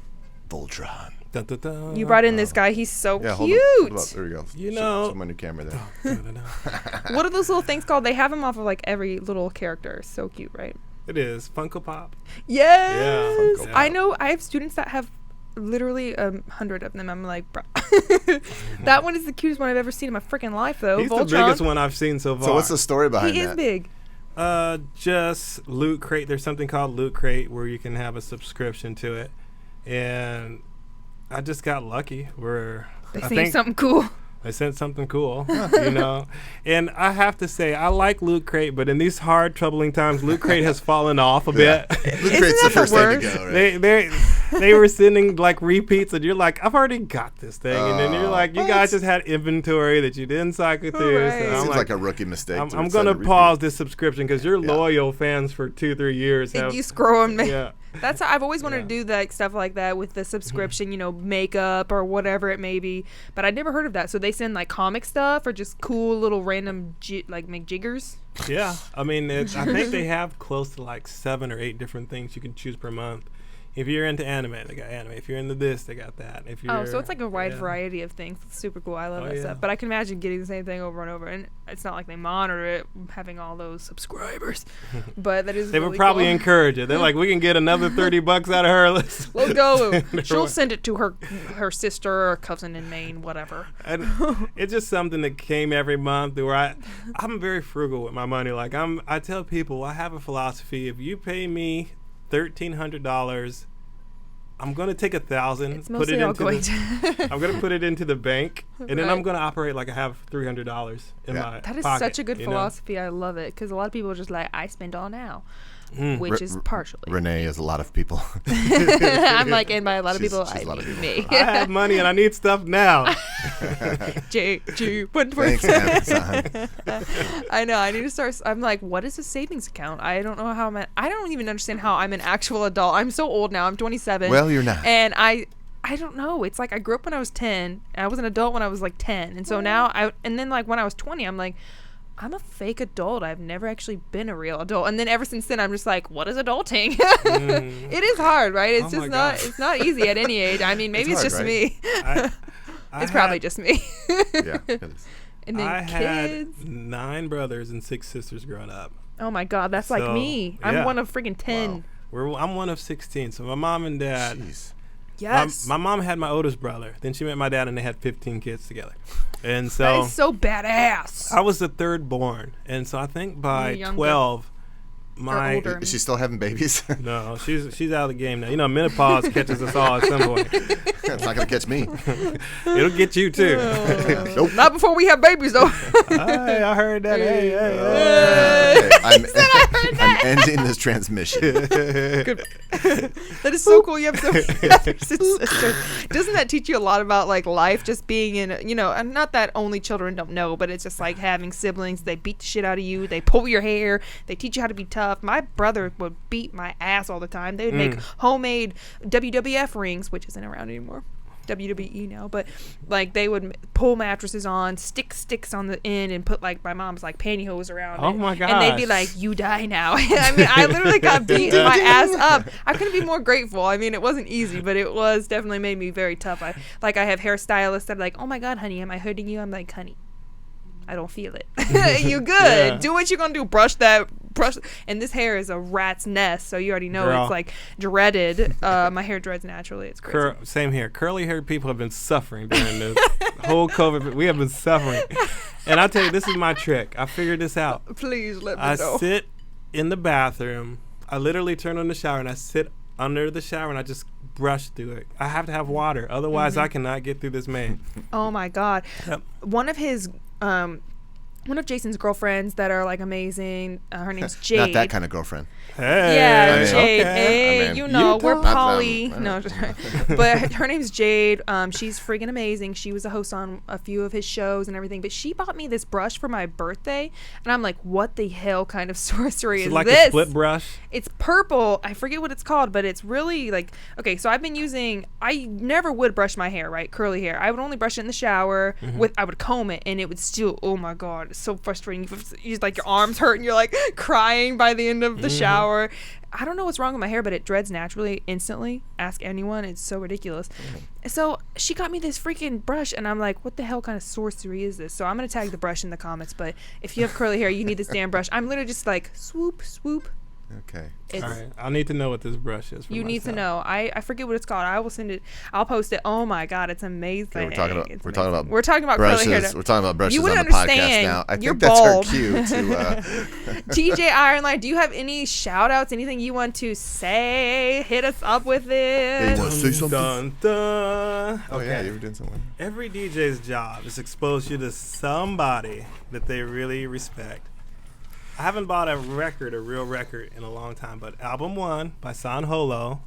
Voltron. Dun, dun, dun. You brought in this guy. He's so Yeah, cute. hold up. There we go. know- Show him on your camera there. Dun, dun, dun. What are those little things called? They have them off of like every little character. So cute, right? It is Funko Pop. Yes. Funko Pop. I know. I have students that have literally 100 of them. I'm like, bro. That one is the cutest one I've ever seen in my freaking life, though. He's Voltron. the biggest one I've seen so far. So what's the story behind He that? is big. Just Loot Crate. There's something called Loot Crate where you can have a subscription to it, and I just got lucky. They seen something cool. They sent something cool, And I have to say, I like Loot Crate, but in these hard, troubling times, Loot Crate has fallen off a bit. Loot Crate's the that the first thing to worst? go, right? They were sending like repeats, and you're like, I've already got this thing, and then you're like, you guys just had inventory that you didn't cycle through. Right. So I'm Seems like a rookie mistake. I'm gonna pause this subscription because you're loyal fans for 2-3 years. And you scroll them. Yeah. That's I've always wanted Yeah. to do like stuff like that with the subscription, you know, makeup or whatever it may be. But I'd never heard of that. So they send like comic stuff or just cool little random like McJiggers. Yeah, I mean, I think they have close to like 7 or 8 different things you can choose per month. If you're into anime, they got anime. If you're into this, they got that. If you're, Oh, so it's like a wide yeah. variety of things. It's super cool. I love Oh, that yeah. stuff. But I can imagine getting the same thing over and over. And it's not like they monitor it, having all those subscribers. But that is They really would probably cool. encourage it. They're like, we can get another $30 out of her. Let's go. She'll send it to her sister or cousin in Maine, whatever. And it's just something that came every month where I'm very frugal with my money. Like I tell people, I have a philosophy. If you pay me $1,300, I'm going to take 1,000, It's put mostly it all into going the, I'm going to put it into the bank, and then I'm Right. going to operate like I have $300 in my That is pocket, such a good you know? philosophy. I love it. Because a lot of people are just like, I spend all now. Mm. Which is partially. Renee is a lot of people. I'm like, and by a lot of She's- people, she's I a lot of mean people. me. I have money and I need stuff now. JG Thanks, Amazon. I know. I need to start. I'm like, what is a savings account? I don't know how I don't even understand how I'm an actual adult. I'm so old now. I'm 27. Well, you're not. And I don't know. It's like I grew up when I was 10. And I was an adult when I was like 10. And so now and then like when I was 20, I'm like, I'm a fake adult. I've never actually been a real adult. And then ever since then, I'm just like, what is adulting? It is hard, right? It's Oh just my not. God. It's not easy at any age. I mean, maybe it's hard, just right? me. I It's probably had- just me. Yeah, it is. And then I kids. had 9 brothers and 6 sisters growing up. Oh my God, that's like So, me. I'm yeah. one of freaking 10. Wow. I'm one of 16. So my mom and dad. Jeez. Yes. My mom had my oldest brother. Then she met my dad, and they had 15 kids together. And that so is so badass. I was the third born. And so I think by You're younger. 12, Or my older. Is she still having babies? no, she's out of the game now. You know, menopause catches us all at some point. It's not gonna catch me. It'll get you too. Nope. Not before we have babies, though. Hey, I heard that. Hey, hey, Okay, I'm ending this transmission. That is so cool. You have so many brothers and sisters. Doesn't that teach you a lot about like life? Just being in, you know, and not that only children don't know, but it's just like having siblings. They beat the shit out of you. They pull your hair. They teach you how to be tough. My brother would beat my ass all the time. They would make homemade WWF rings, which isn't around anymore. WWE now, but like they would pull mattresses on, stick sticks on the end, and put like my mom's like pantyhose around Oh it. my And they'd be gosh. like, "You die now." I mean, I literally got beating my ass up. I couldn't be more grateful. I mean, it wasn't easy, but it was definitely made me very tough. I have hairstylists that are like, "Oh my God, honey, am I hurting you?" I'm like, "Honey, I don't feel it." You good? Yeah. Do what you're gonna do. Brush. And this hair is a rat's nest, so you already know Girl. it's like dreaded. My hair dreads naturally. It's crazy. Same here. Curly haired people have been suffering during this whole COVID. We have been suffering. And I'll tell you, this is my trick. I figured this out. Please let me I know. sit in the bathroom. I literally turn on the shower and I sit under the shower and I just brush through it. I have to have water. Otherwise, I cannot get through this man. Oh my God. Yep. One of Jason's girlfriends that are like amazing. Her name's Jade. Not that kind of girlfriend. Hey. Yeah, I mean, Jade. okay. Hey, I mean, you know, we're Not that poly. I'm- No, just, but her name's Jade. She's freaking amazing. She was a host on a few of his shows and everything. But she bought me this brush for my birthday, and I'm like, what the hell kind of sorcery It's is like this? a split brush. It's purple. I forget what it's called, but it's really like, okay, so I've been using, I never would brush my hair, right? Curly hair. I would only brush it in the shower I would comb it, and it would still, oh my God, it's so frustrating. You like your arms hurt and you're like crying by the end of the shower. I don't know what's wrong with my hair, but it dreads naturally instantly. Ask anyone. It's so ridiculous. So she got me this freaking brush, and I'm like, what the hell kind of sorcery is this? So I'm going to tag the brush in the comments, but if you have curly hair, you need this damn brush. I'm literally just like, swoop, swoop. Okay. It's, All right. I'll need to know what this brush is. For you need to myself. know. I forget what it's called. I will send it. I'll post it. Oh my God, it's amazing. Okay, we're talking about It's we're talking amazing. about We're talking about brushes. curly hair. We're talking about brushes You on the wouldn't podcast understand. now. I You're think that's bald. our cue to. TJ Ironline, do you have any shout outs? Anything you want to say? Hit us up with Hey, it. you wanna say something? Dun, dun. Oh yeah, you were doing something. Every DJ's job is to expose you to somebody that they really respect. I haven't bought a real record, in a long time, but album 1 by San Holo.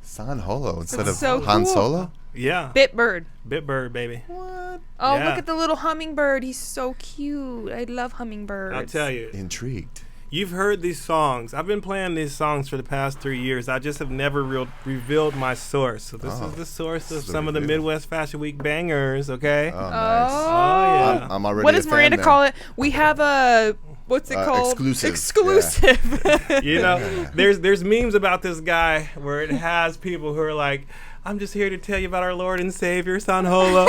San Holo instead That's of so Han cool. Solo. Yeah. Bitbird. Bitbird, baby. What? Oh, Yeah. look at the little hummingbird. He's so cute. I love hummingbirds. I'll tell you. Intrigued. You've heard these songs. I've been playing these songs for the past 3 years. I just have never revealed my source. So this is the source of some of the Midwest Fashion Week bangers, okay? Oh, nice. Oh, yeah. I'm already What a does fan Miranda then. call it? We have a what's it called? Exclusive. Exclusive. You know, there's memes about this guy where it has people who are like, I'm just here to tell you about our Lord and Savior, San Holo.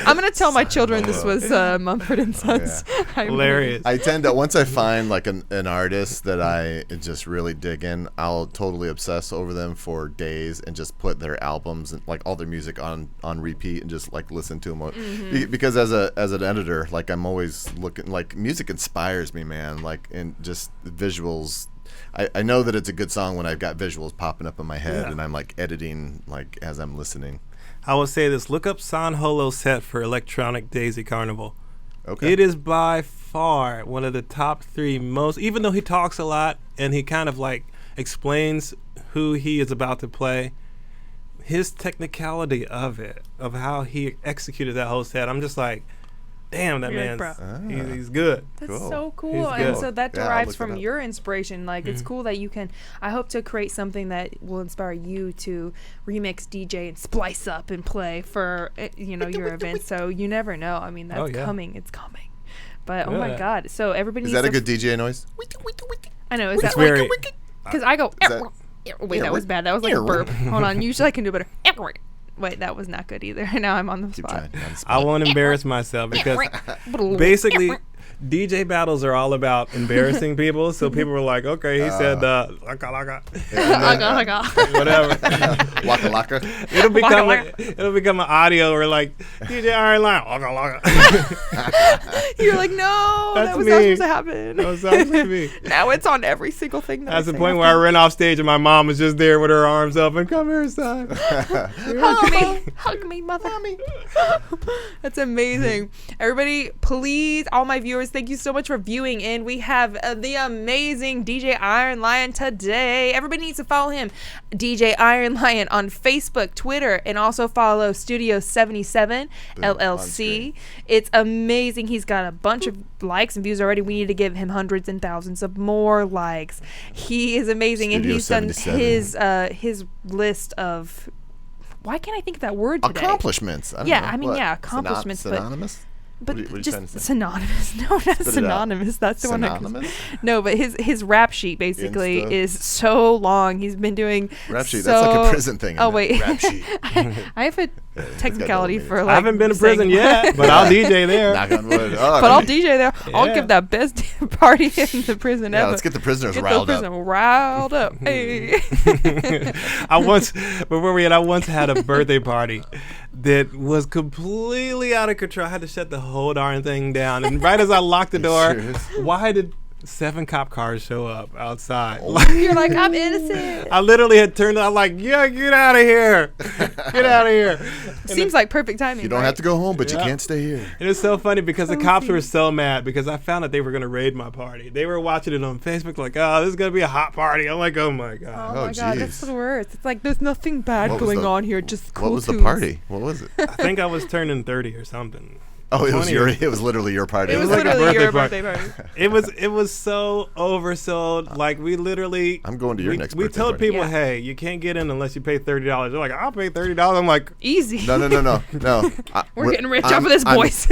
I'm gonna tell my children this was Mumford and Sons. Hilarious. I tend to, once I find like an artist that I just really dig in, I'll totally obsess over them for days and just put their albums and like all their music on repeat and just like listen to them. Because as an editor, like I'm always looking, like music inspires me, man. Like, and just visuals. I know that it's a good song when I've got visuals popping up in my head and I'm like editing like as I'm listening. I will say this. Look up San Holo set for Electronic Daisy Carnival. Okay. It is by far one of the top 3 most, even though he talks a lot and he kind of like explains who he is about to play, his technicality of it, of how he executed that whole set, I'm just like, damn, that You're man's, he's good. That's Cool. so cool. He's And good. so that Yeah, I'll derives look from it up. your inspiration. Like, it's cool that you can, I hope to create something that will inspire you to remix, DJ, and splice up and play for, your event. So you never know. I mean, that's coming. It's coming. But, oh my Yeah. God. So everybody Is needs that a to good DJ noise? I know. Is It's that very, because I go, that- wait, that was bad. That was like a burp. Hold on. Usually I can do better. Wait, that was not good either. Now I'm on the Keep spot. trying. I won't embarrass myself because basically DJ battles are all about embarrassing people. So people were like, okay, he said laka laka, whatever. Waka laka. It'll become an audio where like DJ Iron Lion laka laka. You're like, no, That's that was me. not supposed to happen. That was supposed to be. Now it's on every single thing. That's the point where I ran off stage and my mom was just there with her arms up and come here, son. Hug me, mother. That's amazing. Everybody, please, all my viewers, thank you so much for viewing in. We have the amazing DJ Iron Lion today. Everybody needs to follow him, DJ Iron Lion, on Facebook, Twitter, and also follow Studio 77 LLC. It's amazing. He's got a bunch of likes and views already. We need to give him hundreds and thousands of more likes. He is amazing, Studio and he's done 77. his list of, why can't I think of that word today? Accomplishments. I don't know. Yeah, I mean, What? yeah, accomplishments, but- Synonymous? But What are you just trying to say? synonymous. No, not it out. synonymous. That's the one. Synonymous? No, but his rap sheet basically Insta. is so long. He's been doing Rap sheet. So, That's like a prison thing. Oh isn't wait, it? Rap sheet. I have a technicality double for meanings. like. I haven't been to saying- prison yet, but I'll DJ there. Knock on wood. Oh, But I I'll mean, DJ there. I'll Yeah. give that best party in the prison yeah, ever. let's get the prisoners Get riled the up. prison riled up. Hey. I once had a birthday party that was completely out of control. I had to shut the whole darn thing down. And right as I locked the door, serious? why did 7 cop cars show up outside? You're like, I'm innocent. I literally had turned. I'm like, yeah, get out of here, get out of here. Seems like perfect timing. You don't right? have to go home, but you Yeah. can't stay here. It was so funny because the cops were so mad because I found that they were going to raid my party. They were watching it on Facebook like, oh, this is going to be a hot party. I'm like, oh my God. Oh my God, that's jeez. the worst. It's like there's nothing bad What was going the- on here. Just cool What was the tunes. party? What was it? I think I was turning 30 or something. Oh, it was 20 or- it was literally your party. It was like a literally your birthday birthday party. It was so oversold. Like we literally. I'm going to your next We birthday told party. people, Yeah. hey, you can't get in unless you pay $30. They're like, I'll pay $30. I'm like, Easy. No. We're getting rich off of this, boys.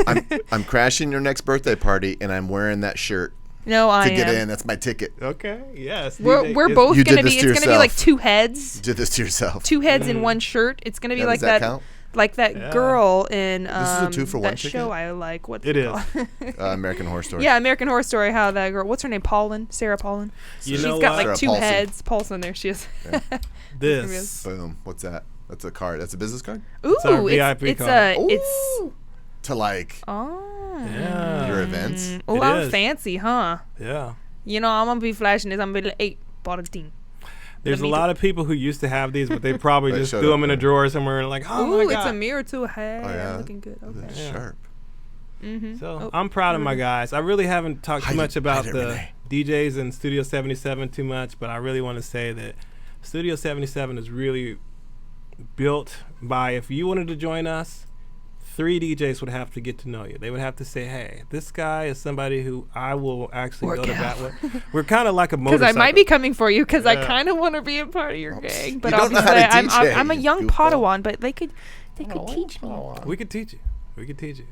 I'm crashing your next birthday party, and I'm wearing that shirt No, to I get am. in. That's my ticket. okay, yes. We're DJ, both You did gonna be. this It's to gonna be like yourself. two heads, You did this to yourself. two heads in one shirt. It's gonna be Yeah, like does that that, count? like that Yeah. girl in This is a 2-for-1 that ticket? show I like. What's It is. called? American Horror Story. Yeah, American Horror Story. How that girl? What's her name? Sarah Paulin. You She's know got what? like Sarah two Paulson. heads. Paulson. There she is. This. Boom. What's that? That's a card. That's a business card? Ooh, our it's VIP card. it's Ooh. To like oh. Yeah. your events. Oh, It I'm is. fancy, huh? Yeah. You know, I'm gonna be flashing this. I'm gonna be like, hey, bought a thing. There's a me lot of people who used to have these, but they probably They just showed threw up them in a there. drawer somewhere and like, oh Ooh, my it's God. a mirror too. Hey, Oh, yeah? looking good. Okay. That's Yeah. sharp. So Oh, I'm proud of my guys. I really haven't talked too much about hide it, the Renee. DJs in Studio 77 too much, but I really want to say that Studio 77 is really built by, if you wanted to join us, 3 DJs would have to get to know you. They would have to say, hey, this guy is somebody who I will actually go to bat with. We're kind of like a motorcycle. Because I might be coming for you because I Yeah. kind of want to be a part of your gang. But You don't know obviously, how to DJ, I'm a you young goofball. Padawan, but they could teach me. We could teach you. We could teach you.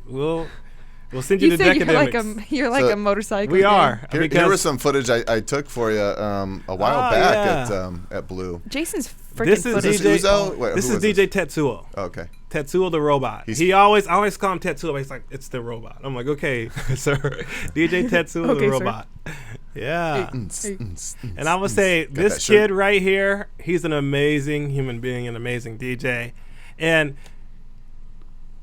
We'll send you You to said academics. you're like So a motorcycle. We gang. are. Here was some footage I took for you a while Oh, back yeah. at Blue. Jason's freaking This is footage. this DJ. Uzo? Wait, This who is was DJ Tetsuo. Oh, okay. Tetsuo the robot. I always call him Tetsuo, but he's like, it's the robot. I'm like, okay, sir. DJ Tetsuo Okay, the sir. robot. Yeah. And And I would say Got this that shirt. kid right here, he's an amazing human being, an amazing DJ. And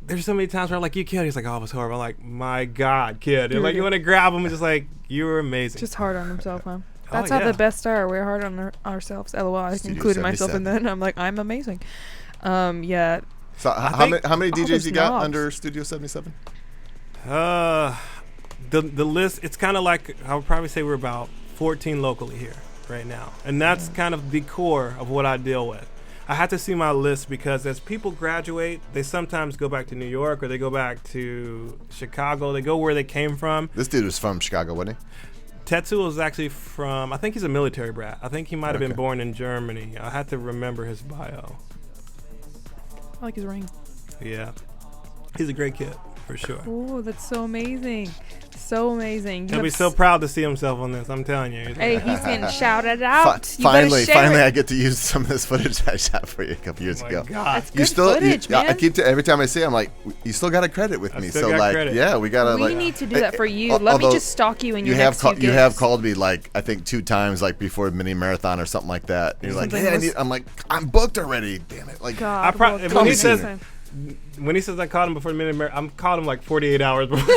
there's so many times where I'm like, you kid. He's like, oh, it was horrible. I'm like, my God, kid. And like, you want to grab him and just like, you were amazing. Just hard on himself, huh? Oh, That's how yeah. the best are. We're hard on ourselves. LOL. I Studio included myself in 77. that. I'm like, I'm amazing. Yeah. So think how many all DJs those you got knobs. under Studio 77? The list, it's kind of like, I would probably say we're about 14 locally here right now. And that's kind of the core of what I deal with. I have to see my list because as people graduate, they sometimes go back to New York or they go back to Chicago. They go where they came from. This dude was from Chicago, wasn't Tetsuo is actually from, I think he's a military brat. I think he might have been Okay. born in Germany. I have to remember his bio. I like his ring. Yeah. He's a great kid, for sure. Oh, that's so amazing. So amazing. He'll be so proud to see himself on this. I'm telling you. Hey, he's getting shouted he? out. You better Finally, share it. I get to use some of this footage I shot for you a couple years Oh ago. my God. That's You good still, footage, man. I keep every time I see it, I'm like, you still got a credit with I me. still So got like, credit. yeah, we gotta We like. need to do that for you. al- Let me although just stalk you in You your have next called, few you have gigs. called me like I think 2 times like before a mini marathon or something like that. And you're like, Something hey, was- I'm like, I'm booked already. Damn it! Like, God, I pro- well, when call he me says- next time. When he says I called him before the minute, I'm called him like 48 hours before.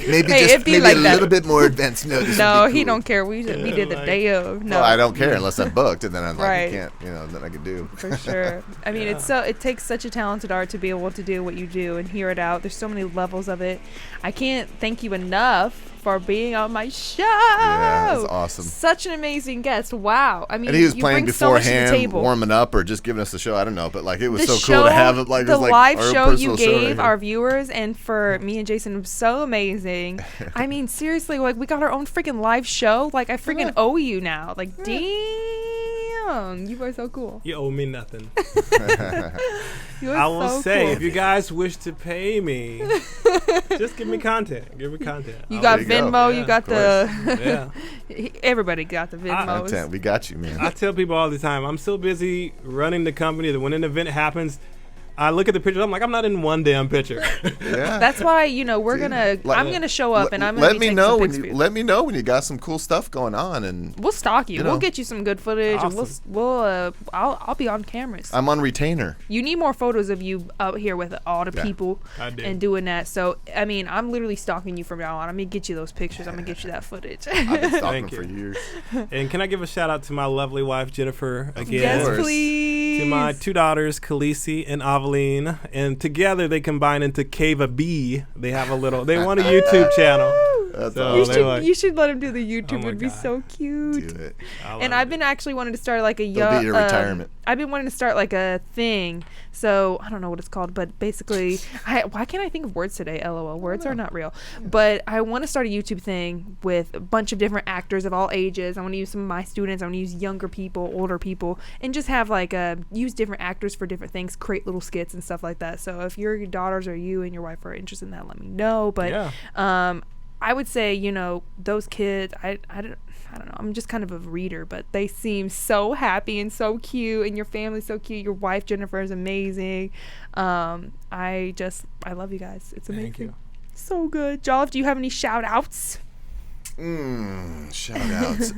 maybe Hey, it'd be like a that. little bit more advanced notice. No, would be he cool. don't care. We did the like- day of. No, Well, I don't care unless I'm booked, and then I'm like, Right. you can't, nothing I can do. for sure. I mean, it takes such a talented art to be able to do what you do and hear it out. There's so many levels of it. I can't thank you enough for being on my show. Yeah, that's awesome. Such an amazing guest. Wow. I mean, And he was you playing bring so much to the beforehand, table. warming up, or just giving us the show. I don't know, but like it was The so cool to have it. Like it the was like live our show you personal show right gave here. our viewers and for me and Jason was so amazing. I mean, seriously, like we got our own freaking live show. Like I freaking owe you now. Like damn, you are so cool. You owe me nothing. You are I will so say, cool. if you guys wish to pay me, just give me content. Give me content. You got there you go. Venmo, Yeah, you got of the Yeah. everybody got the Venmos. Content, we got you, man. I tell people all the time, I'm so busy running the company that when an event happens, I look at the pictures. I'm like, I'm not in one damn picture. Yeah. That's why we're Dude, gonna. let- I'm gonna show up and I'm gonna let be me taking know some when pics for you let me know when you got some cool stuff going on, and We'll stalk you. you We'll know. get you some good footage, and Awesome. I'll be on cameras. I'm on retainer. You need more photos of you out here with all the Yeah, people I do. and doing that. So I mean, I'm literally stalking you from now on. I'm gonna get you those pictures. I'm gonna get you that footage. I've been stalking Thank for you. years. And can I give a shout out to my lovely wife, Jennifer, again? yes, course. please. To my 2 daughters, Khaleesi and Aveline. And together they combine into Cava B. They have they want a YouTube channel. That's So You awesome. they like- you should let him do the YouTube. my It'd be God. so cute. Do it. I love And I've it. been actually wanting to start like a They'll young be your retirement. I've been wanting to start like a thing. So I don't know what it's called, but basically, why can't I think of words today? LOL, words are not real. But I want to start a YouTube thing with a bunch of different actors of all ages. I want to use some of my students. I want to use younger people, older people, and just have like use different actors for different things, create little skits and stuff like that. So if your daughters or you and your wife are interested in that, let me know. But Yeah. I would say, those kids, I don't know. I'm just kind of a reader, but they seem so happy and so cute, and your family's so cute. Your wife, Jennifer, is amazing. I love you guys. It's amazing. Thank you. So good. Jolliffe, do you have any shout outs? Shout outs.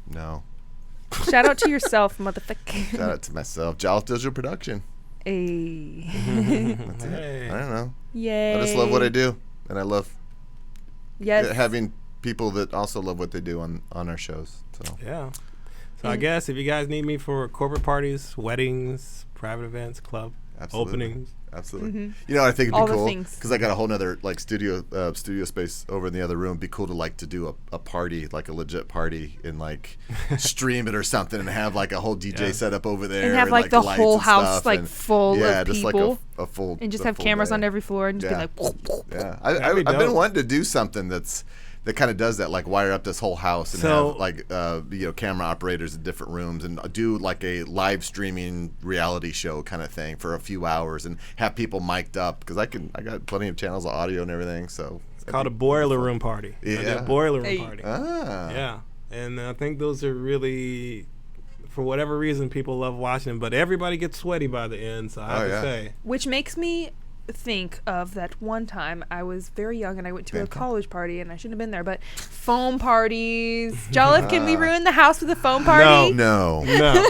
No. Shout out to yourself, motherfucker. Shout out to myself. Jolliffe Digital Production. Hey. That's it. Hey. I don't know. Yay. I just love what I do, and I love Yes. having people that also love what they do on our shows. So Yeah. So I guess if you guys need me for corporate parties, weddings, private events, club, Absolutely. openings. Absolutely. You know, I think All it'd the be cool things. because I got a whole nother like studio space over in the other room. It'd be cool to like to do a party, like a legit party, and like stream it or something, and have like a whole DJ setup over there, And have like the lights whole and house stuff, like and, full yeah, of just people. like a full and just a have full cameras day. on every floor and just Yeah. be like, Yeah, That'd be I've been dope. wanting to do something that kind of does that, like wire up this whole house and So- have like camera operators in different rooms and do like a live streaming reality show kind of thing for a few hours and have people mic'd up because I got plenty of channels of audio and everything. So It's called a boiler room party. I did Yeah. a boiler room Hey. party. Ah, Yeah, and I think those are really, for whatever reason, people love watching them. But everybody gets sweaty by the end, so I have Oh, to yeah. say, which makes me think of that one time I was very young and I went to a Okay. college party and I shouldn't have been there, but foam parties. Jolliffe, can we ruin the house with a foam party? no. no,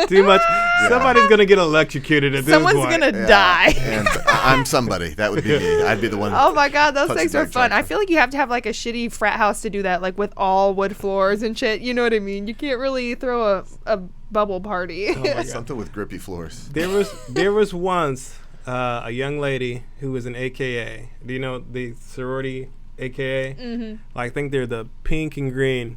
too much. Somebody's gonna get electrocuted at this Someone's point. gonna Yeah. die. And I'm somebody. That would be me. I'd be the one. Oh my god, those Punch things the are back fun. I tractor. feel like you have to have like a shitty frat house to do that, like with all wood floors and shit. You know what I mean? You can't really throw a bubble party. Oh my God. Something with grippy floors. There was once a young lady who was an AKA. Do you know the sorority AKA? Mm-hmm. Like, I think they're the pink and green.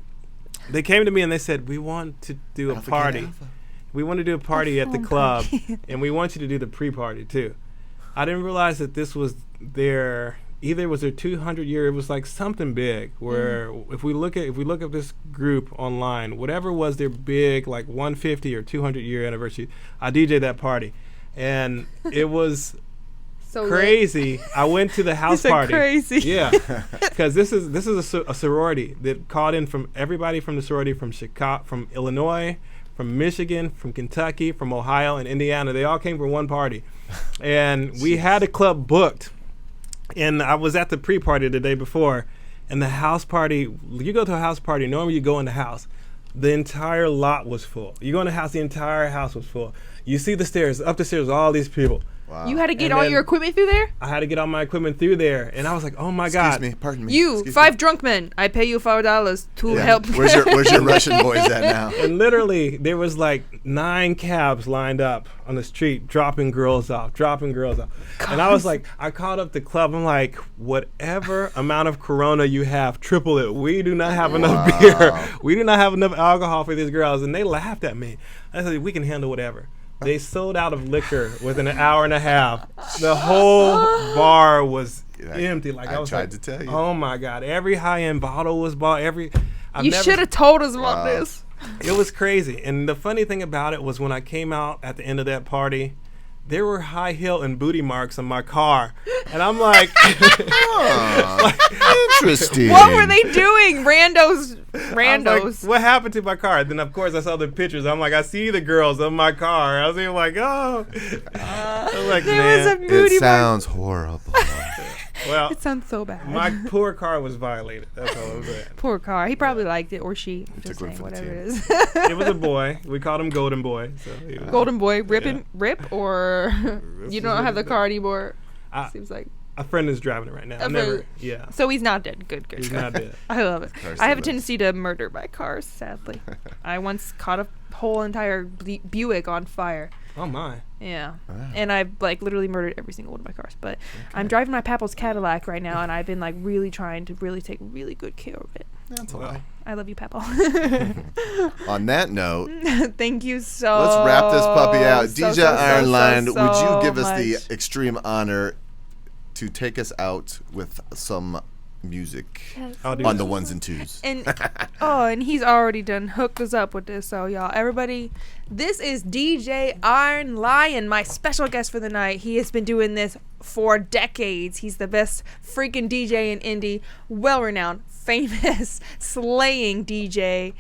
They came to me and they said, "We want to do a Alpha, party. Alpha. We want to do a party at the foam club, party." and we want you to do the pre-party too." I didn't realize that this was either it was their 200-year. It was like something big. Where if we look at this group online, whatever was their big like 150 or 200-year anniversary, I DJ'd that party, and it was So lit. crazy. I went to the house said party. crazy. Yeah, because this is a sorority that called in from everybody from the sorority from Chicago, from Illinois, from Michigan, from Kentucky, from Ohio, and Indiana. They all came for one party, and we had a club booked. And I was at the pre-party the day before, and the house party. You go to a house party. Normally, you go in the house. The entire lot was full. You go in the house. The entire house was full. You see the stairs. Up the stairs, all these people. Wow. You had to get And all then- your equipment through there? I had to get all my equipment through there, and I was like, "Oh my Excuse God!" me. Pardon me. You, Excuse 5 me. drunk men. I pay you $5 to Yeah. help. Where's your Russian boys at now? And literally, there was like 9 cabs lined up on the street, dropping girls off. And I was like, I called up the club. I'm like, whatever amount of Corona you have, triple it. We do not have enough beer. We do not have enough alcohol for these girls. And they laughed at me. I said, we can handle whatever. They sold out of liquor within an hour and a half. The whole bar was empty. Like I was tried like, to tell you. oh my God, every high-end bottle was bought. I've You never- should have told us about this. It was crazy. And the funny thing about it was when I came out at the end of that party, there were high heel and booty marks on my car. And I'm like, Interesting. What were they doing? Randos. I was like, what happened to my car? Then, of course, I saw the pictures. I'm like, I see the girls on my car. I was even like, oh. I was like, There was a man. booty It mark. sounds horrible. Well, It sounds so bad. my poor car was violated. That's all I'm saying. Poor car. He probably liked it, or she. I'm just Took one saying, for the whatever team. it is. It was a boy. We called him Golden Boy. So he was- Golden boy, rip, or you don't have the Rip. car anymore. I- Seems like. a friend is driving it right now. I A never. friend. Yeah. So he's not dead. Good. He's not dead. I love it. Car I still have a lives. tendency to murder my cars, sadly. I once caught a whole entire Buick on fire. Oh my. Yeah. Wow. And I've like literally murdered every single one of my cars. But I'm driving my papa's Cadillac right now, and I've been like really trying to really take really good care of it. That's a Well, lie. I love you, Papa. On that note, Thank you so let's wrap this puppy out. so, DJ so, so, Ironline, so, would you so give us much. the extreme honor to take us out with some music I'll do on that. the ones and twos? And and he's already done hooked us up with this. So y'all, everybody, this is DJ Iron Lion, my special guest for the night. He has been doing this for decades. He's the best freaking DJ in Indy, well-renowned, famous, slaying DJ.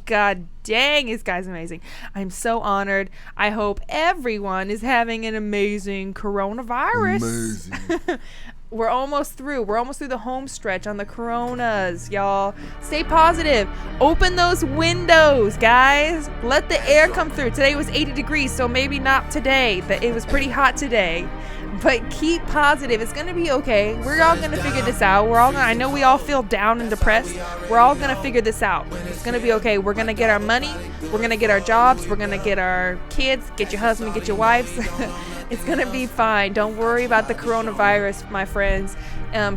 God dang, this guy's amazing. I'm so honored. I hope everyone is having an amazing coronavirus. Amazing. We're almost through. We're almost through the home stretch on the coronas, y'all. Stay positive. Open those windows, guys. Let the air come through. Today was 80 degrees, so maybe not today. But it was pretty hot today. But keep positive. It's going to be okay. We're all going to figure this out. I know we all feel down and depressed. We're all going to figure this out. It's going to be okay. We're going to get our money. We're going to get our jobs. We're going to get our kids. Get your husband. Get your wives. It's going to be fine. Don't worry about the coronavirus, my friends.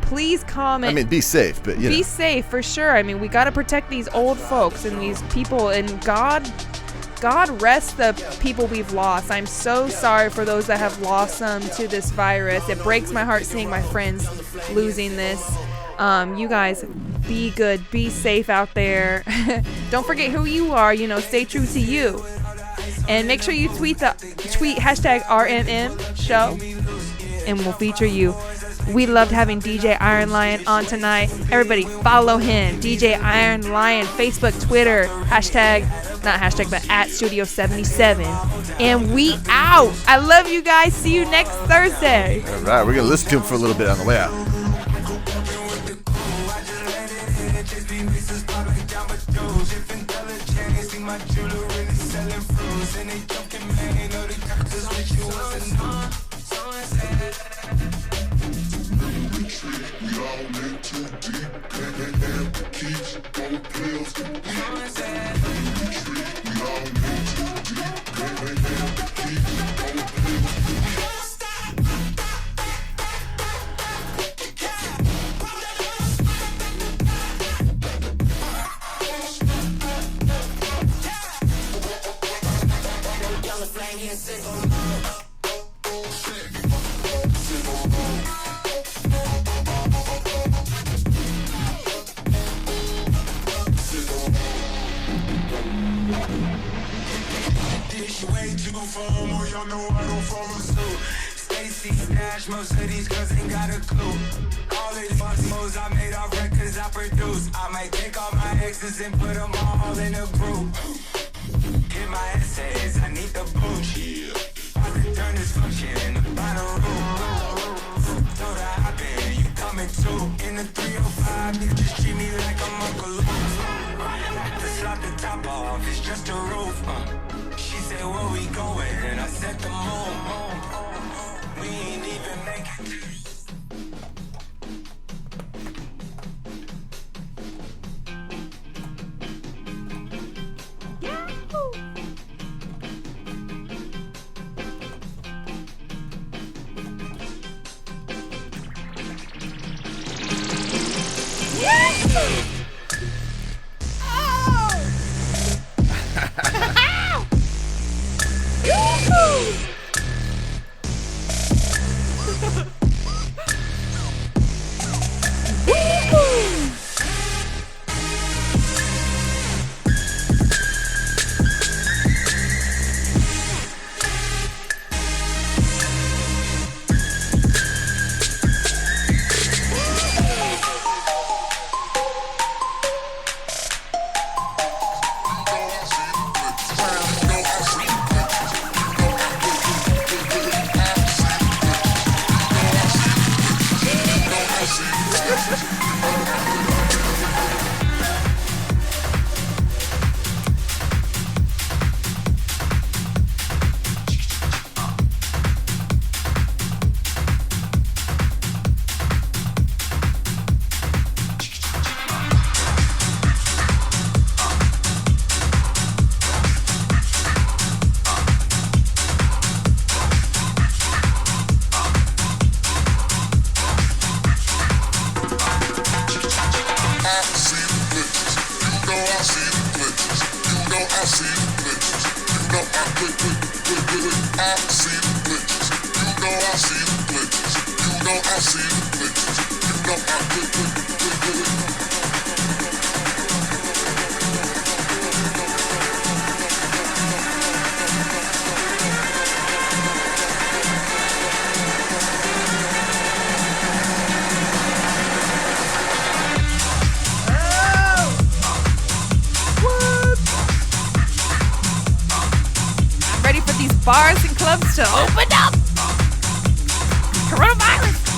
Please comment. I mean, be safe, but be safe for sure. I mean, we got to protect these old folks and these people. And God rest the people we've lost. I'm so sorry for those that have lost them to this virus. It breaks my heart seeing my friends losing this. You guys, be good. Be safe out there. Don't forget who you are. Stay true to you. And make sure you tweet hashtag RMM show, and we'll feature you. We loved having DJ Iron Lion on tonight. Everybody follow him. DJ Iron Lion, Facebook, Twitter, at Studio77. And we out. I love you guys. See you next Thursday. All right, we're going to listen to him for a little bit on the way out. Most of these girls ain't got a clue. All these photos I made off records I produce. I might take all my exes and put them all in a group. Hit my essays, I need the booch. I could turn this function in the bottom room. Throw the hop in, you coming too. In the 305, you just treat me like I'm Uncle Luke. To slap the top off, it's just a roof. She said, where we going? And I said the moon. We ain't even make it. Bars and clubs to open up. Coronavirus.